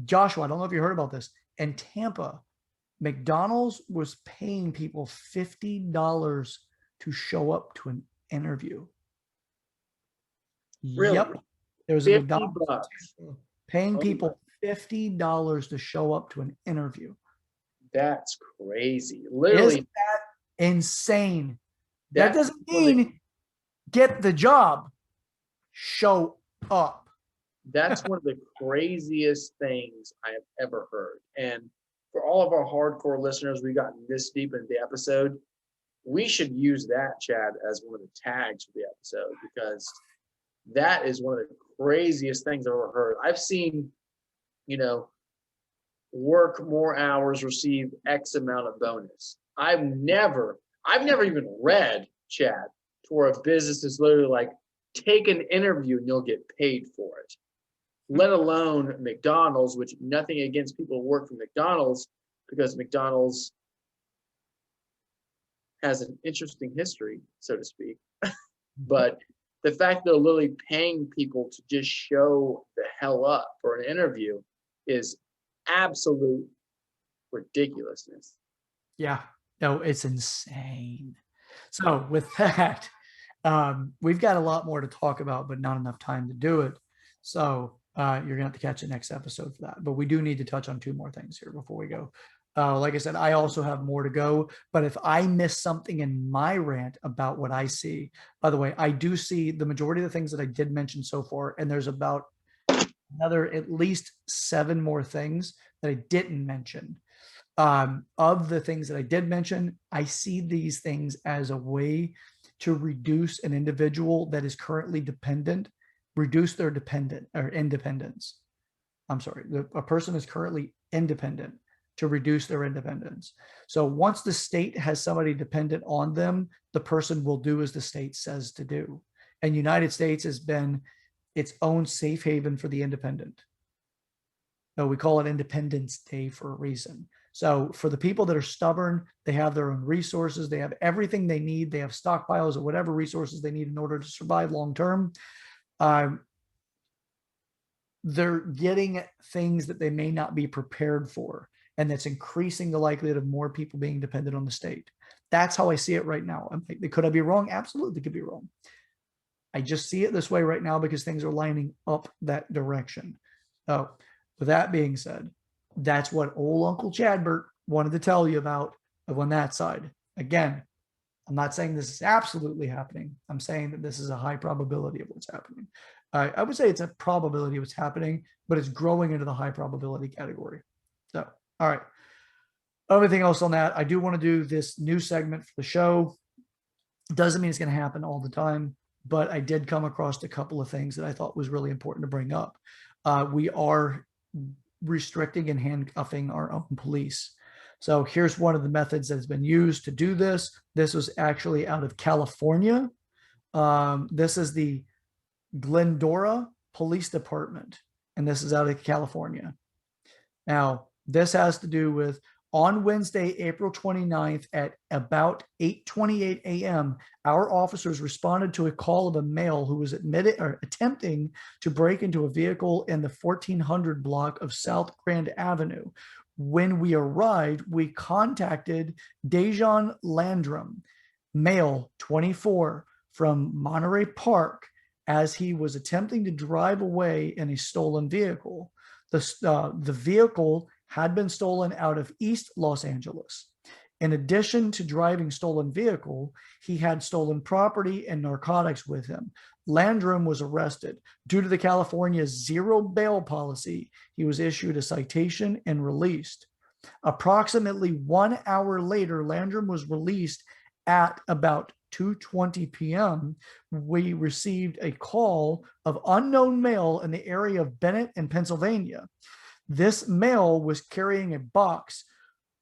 Joshua, I don't know if you heard about this. In Tampa, McDonald's was paying people $50 to show up to an interview. Really? Yep. There was a McDonald's $50 paying people $50 to show up to an interview. That's crazy. Literally. Isn't that insane? That doesn't mean get the job. Show up. That's one of the craziest things I have ever heard. And for all of our hardcore listeners, we've gotten this deep into the episode. We should use that, Chad, as one of the tags for the episode, because that is one of the craziest things I've ever heard. I've seen, work more hours, receive X amount of bonus. I've never even read, Chad, to where a business is literally like, take an interview and you'll get paid for it. Let alone McDonald's, which nothing against people who work for McDonald's, because McDonald's has an interesting history, so to speak. But the fact they're literally paying people to just show the hell up for an interview is absolute ridiculousness. Yeah, no, it's insane. So with that, we've got a lot more to talk about, but not enough time to do it. So you're gonna have to catch the next episode for that. But we do need to touch on two more things here before we go. Like I said, I also have more to go, but if I miss something in my rant about what I see, by the way, I do see the majority of the things that I did mention so far, and there's about another at least 7 more things that I didn't mention. Of the things that I did mention, I see these things as a way to reduce an individual that is currently dependent, reduce their independence. I'm sorry, a person is currently independent, to reduce their independence. So once the state has somebody dependent on them, the person will do as the state says to do. And United States has been its own safe haven for the independent. No, we call it Independence Day for a reason. So for the people that are stubborn, they have their own resources. They have everything they need. They have stockpiles of whatever resources they need in order to survive long term. they're getting things that they may not be prepared for. And that's increasing the likelihood of more people being dependent on the state. That's how I see it right now. Could I be wrong? Absolutely could be wrong. I just see it this way right now because things are lining up that direction. So with that being said, that's what old Uncle Chadbert wanted to tell you about on that side. Again, I'm not saying this is absolutely happening. I'm saying that this is a high probability of what's happening. I would say it's a probability of what's happening, but it's growing into the high probability category. So, all right. Everything else on that, I do want to do this new segment for the show. Doesn't mean it's going to happen all the time, but I did come across a couple of things that I thought was really important to bring up. We are restricting and handcuffing our own police. So here's one of the methods that has been used to do this. This was actually out of California. This is the Glendora Police Department, and this is out of California. Now, this has to do with on Wednesday, April 29th at about 8:28 a.m., our officers responded to a call of a male who was attempting to break into a vehicle in the 1400 block of South Grand Avenue. When we arrived, we contacted Dejan Landrum, male, 24, from Monterey Park, as he was attempting to drive away in a stolen vehicle. The vehicle had been stolen out of East Los Angeles. In addition to driving stolen vehicle, he had stolen property and narcotics with him. Landrum was arrested. Due to the California zero bail policy, he was issued a citation and released. Approximately 1 hour later, Landrum was released at about 2:20 p.m. We received a call of unknown male in the area of Bennett in Pennsylvania. This male was carrying a box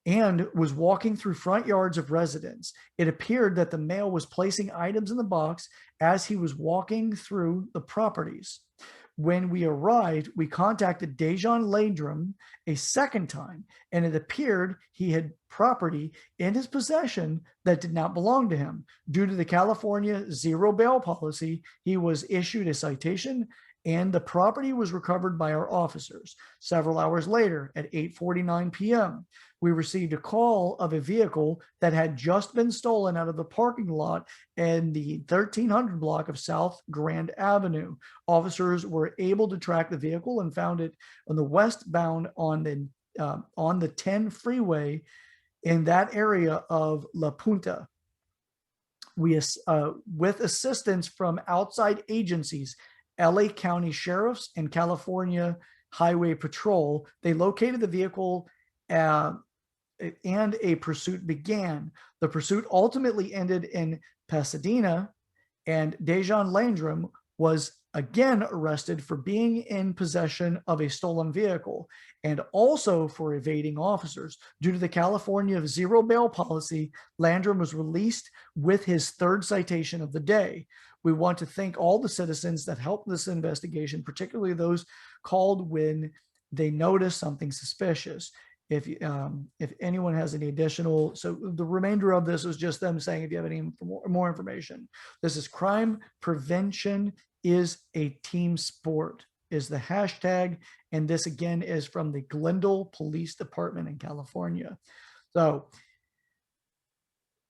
and was walking through front yards of residents. It appeared that the male was placing items in the box as he was walking through the properties. When we arrived, we contacted Dejan Landrum a second time, and it appeared he had property in his possession that did not belong to him. Due to the California zero bail policy, he was issued a citation, and the property was recovered by our officers. Several hours later, at 8:49 p.m., we received a call of a vehicle that had just been stolen out of the parking lot in the 1300 block of South Grand Avenue. Officers were able to track the vehicle and found it on the westbound on the 10 freeway in that area of La Punta. With assistance from outside agencies, LA County Sheriffs and California Highway Patrol, they located the vehicle and a pursuit began. The pursuit ultimately ended in Pasadena, and Dejan Landrum was again arrested for being in possession of a stolen vehicle and also for evading officers. Due to the California zero bail policy, Landrum was released with his third citation of the day. We want to thank all the citizens that helped this investigation, particularly those called when they notice something suspicious. If anyone has any additional, so the remainder of this is just them saying if you have any more information. This is crime prevention is a team sport is the hashtag. And this again is from the Glendale Police Department in California. So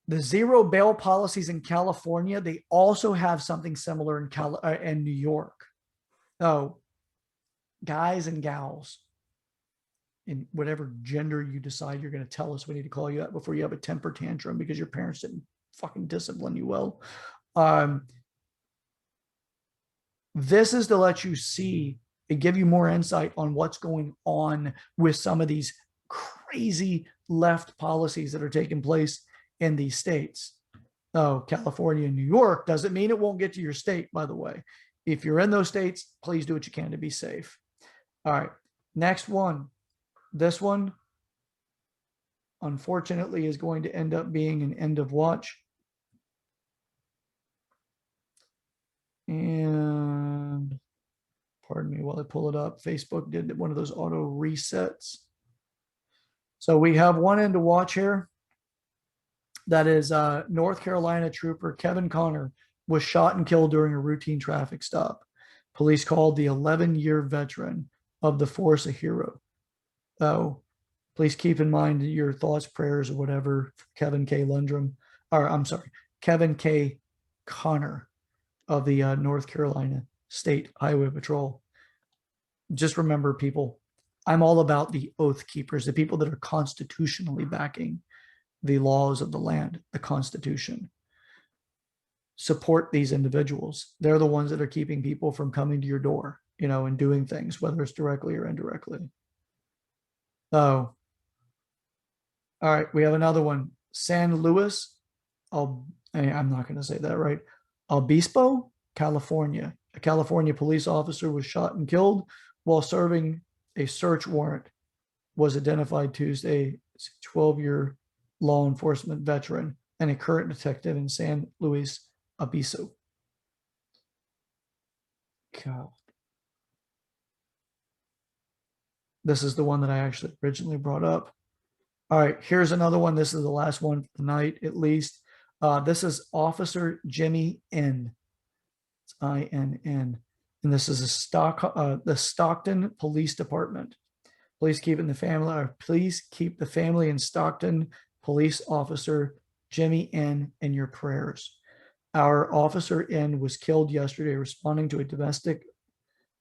the zero bail policies in California, they also have something similar in New York. So guys and gals, in whatever gender you decide you're going to tell us we need to call you that before you have a temper tantrum because your parents didn't fucking discipline you well. This is to let you see and give you more insight on what's going on with some of these crazy left policies that are taking place in these states. Oh, California and New York doesn't mean it won't get to your state, by the way. If you're in those states, please do what you can to be safe. All right, next one. This one, unfortunately, is going to end up being an end of watch. And pardon me while I pull it up. Facebook did one of those auto resets. So we have one end to watch here. That is North Carolina trooper Kevin Connor was shot and killed during a routine traffic stop. Police called the 11-year veteran of the force a hero. So please keep in mind your thoughts, prayers, or whatever for Kevin K. Lundrum, or I'm sorry, Kevin K. Connor of the North Carolina State Highway Patrol. Just remember, people, I'm all about the oath keepers, the people that are constitutionally backing the laws of the land, the Constitution. Support these individuals. They're the ones that are keeping people from coming to your door, and doing things, whether it's directly or indirectly. Oh, all right. We have another one. San Luis. I'm not going to say that right. Obispo, California. A California police officer was shot and killed while serving a search warrant. Was identified Tuesday. 12-year law enforcement veteran and a current detective in San Luis Obispo. God. This is the one that I actually originally brought up. All right, here's another one. This is the last one for the night, at least. This is Officer Jimmy N. It's INN. And this is the Stockton Police Department. Please keep the family in Stockton police officer Jimmy N in your prayers. Our officer N was killed yesterday responding to a domestic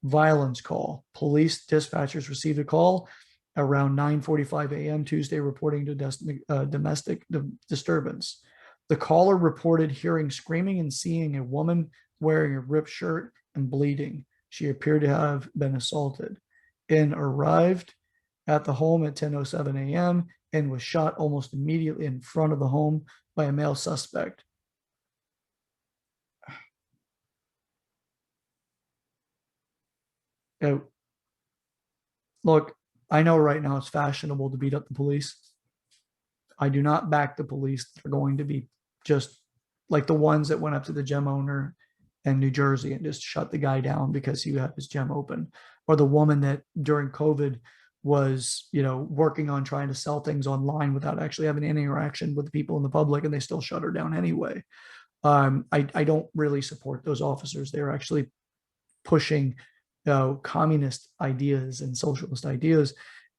violence call. Police dispatchers received a call around 9:45 a.m. Tuesday reporting to domestic disturbance. The caller reported hearing screaming and seeing a woman wearing a ripped shirt and bleeding. She appeared to have been assaulted. N arrived at the home at 10:07 a.m. and was shot almost immediately in front of the home by a male suspect. Look, I know right now it's fashionable to beat up the police. I do not back the police that are going to be just like the ones that went up to the gym owner in New Jersey and just shut the guy down because he had his gym open, or the woman that during COVID was, working on trying to sell things online without actually having any interaction with the people in the public, and they still shut her down anyway. I don't really support those officers. They're actually pushing communist ideas and socialist ideas,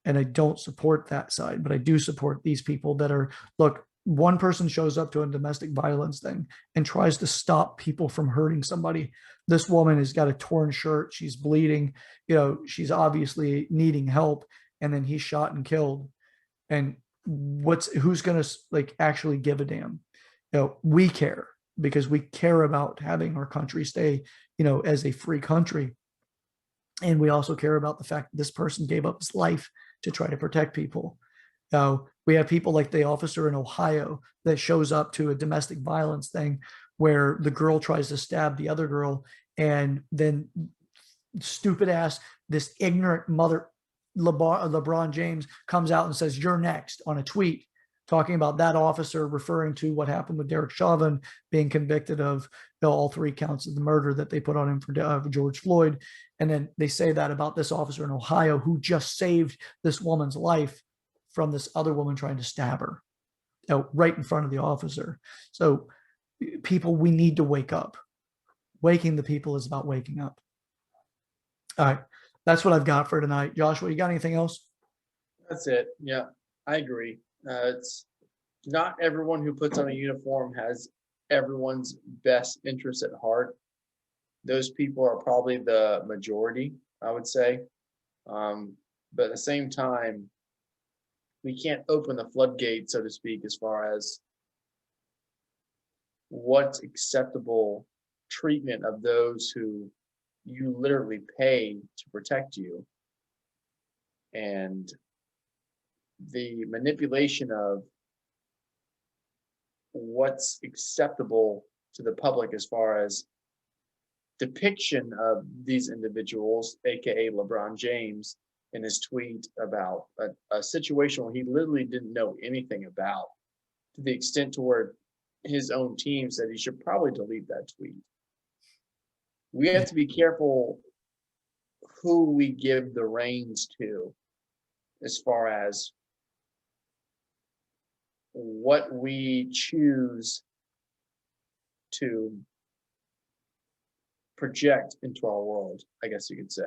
and I don't support that side, but I do support these people that are, look, one person shows up to a domestic violence thing and tries to stop people from hurting somebody. This woman has got a torn shirt, she's bleeding, she's obviously needing help, and then he's shot and killed. And who's gonna actually give a damn? We care, because we care about having our country stay, as a free country. And we also care about the fact that this person gave up his life to try to protect people. We have people like the officer in Ohio that shows up to a domestic violence thing where the girl tries to stab the other girl, and then stupid ass, this ignorant mother, LeBron James, comes out and says, "You're next," on a tweet, talking about that officer, referring to what happened with Derek Chauvin being convicted of all 3 counts of the murder that they put on him for George Floyd. And then they say that about this officer in Ohio who just saved this woman's life from this other woman trying to stab her, right in front of the officer. So people, we need to wake up. Waking the people is about waking up. All right. That's what I've got for tonight. Joshua, you got anything else? That's it. Yeah, I agree. It's not everyone who puts on a uniform has everyone's best interest at heart. Those people are probably the majority, I would say. But at the same time, we can't open the floodgate, so to speak, as far as what's acceptable treatment of those who you literally pay to protect you, and the manipulation of what's acceptable to the public as far as depiction of these individuals, aka LeBron James, in his tweet about a situation where he literally didn't know anything about, to the extent to where his own team said he should probably delete that tweet. We have to be careful who we give the reins to as far as what we choose to project into our world, I guess you could say.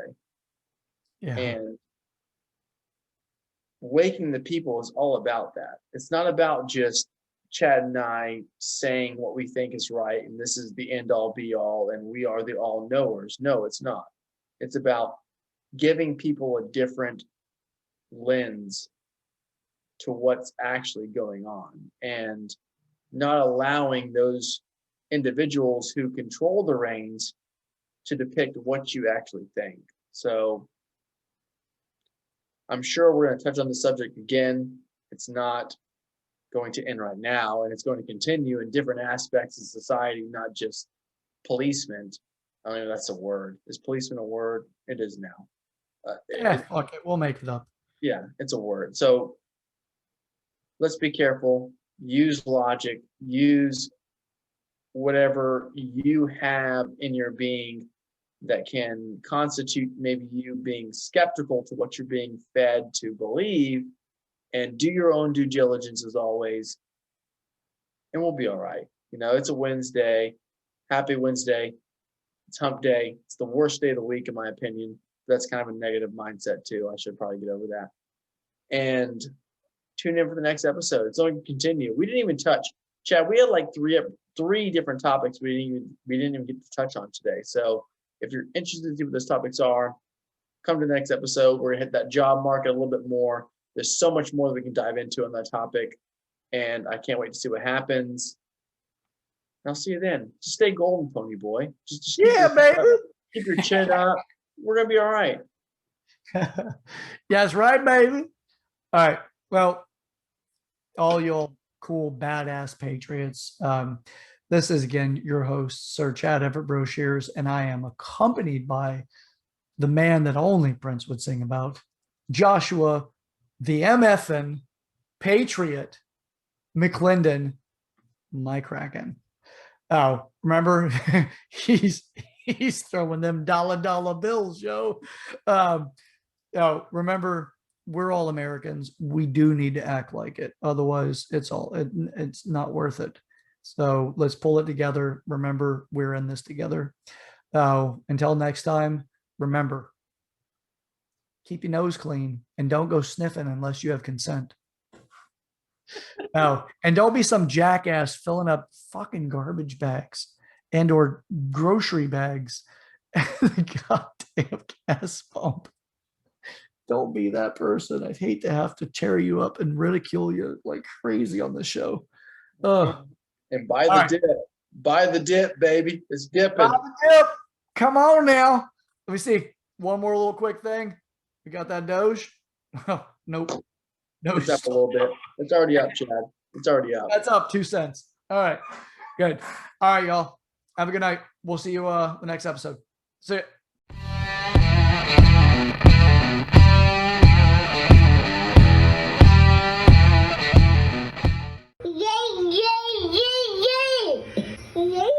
Yeah. And waking the people is all about that. It's not about just Chad and I saying what we think is right and this is the end all be all and we are the all knowers. No, it's not. It's about giving people a different lens to what's actually going on and not allowing those individuals who control the reins to depict what you actually think. So I'm sure we're going to touch on the subject again. It's not going to end right now, and it's going to continue in different aspects of society, not just policemen. I mean, that's a word. Is policeman a word? It is now. Yeah, fuck it. We'll make it up. Yeah, it's a word. So let's be careful. Use logic. Use whatever you have in your being that can constitute maybe you being skeptical to what you're being fed to believe, and do your own due diligence as always, and we'll be all right. You know, it's a Wednesday. Happy Wednesday. It's hump day. It's the worst day of the week, in my opinion. That's kind of a negative mindset too. I should probably get over that. And tune in for the next episode. It's going to continue. We didn't even touch, Chad, we had like three different topics we didn't even get to touch on today. So if you're interested to see what those topics are, come to the next episode. We're gonna hit that job market a little bit more. There's so much more that we can dive into on that topic. And I can't wait to see what happens. And I'll see you then. Just stay golden, pony boy. Just keep your chin up. We're gonna be all right. That's right, baby. All right. Well, all y'all cool, badass patriots. This is again your host, Sir Chad Everett Broshears, and I am accompanied by the man that only Prince would sing about, Joshua, the MFN Patriot McClendon, my Kraken. Oh, remember he's throwing them dollar bills, yo. Oh, remember, we're all Americans. We do need to act like it. Otherwise, it's not worth it. So let's pull it together. Remember, we're in this together. Until next time, remember, keep your nose clean and don't go sniffing unless you have consent. And don't be some jackass filling up fucking garbage bags and or grocery bags at the goddamn gas pump. Don't be that person. I'd hate to have to tear you up and ridicule you like crazy on the show. And buy the dip. Buy the dip, baby. It's dipping. Buy the dip. Come on now. Let me see. One more little quick thing. We got that Doge? Nope. No. It's up a little bit. It's already up, Chad. It's already up. That's up 2 cents. All right. Good. All right, y'all. Have a good night. We'll see you the next episode. See ya. Yay, yay, yay, yay! Yay!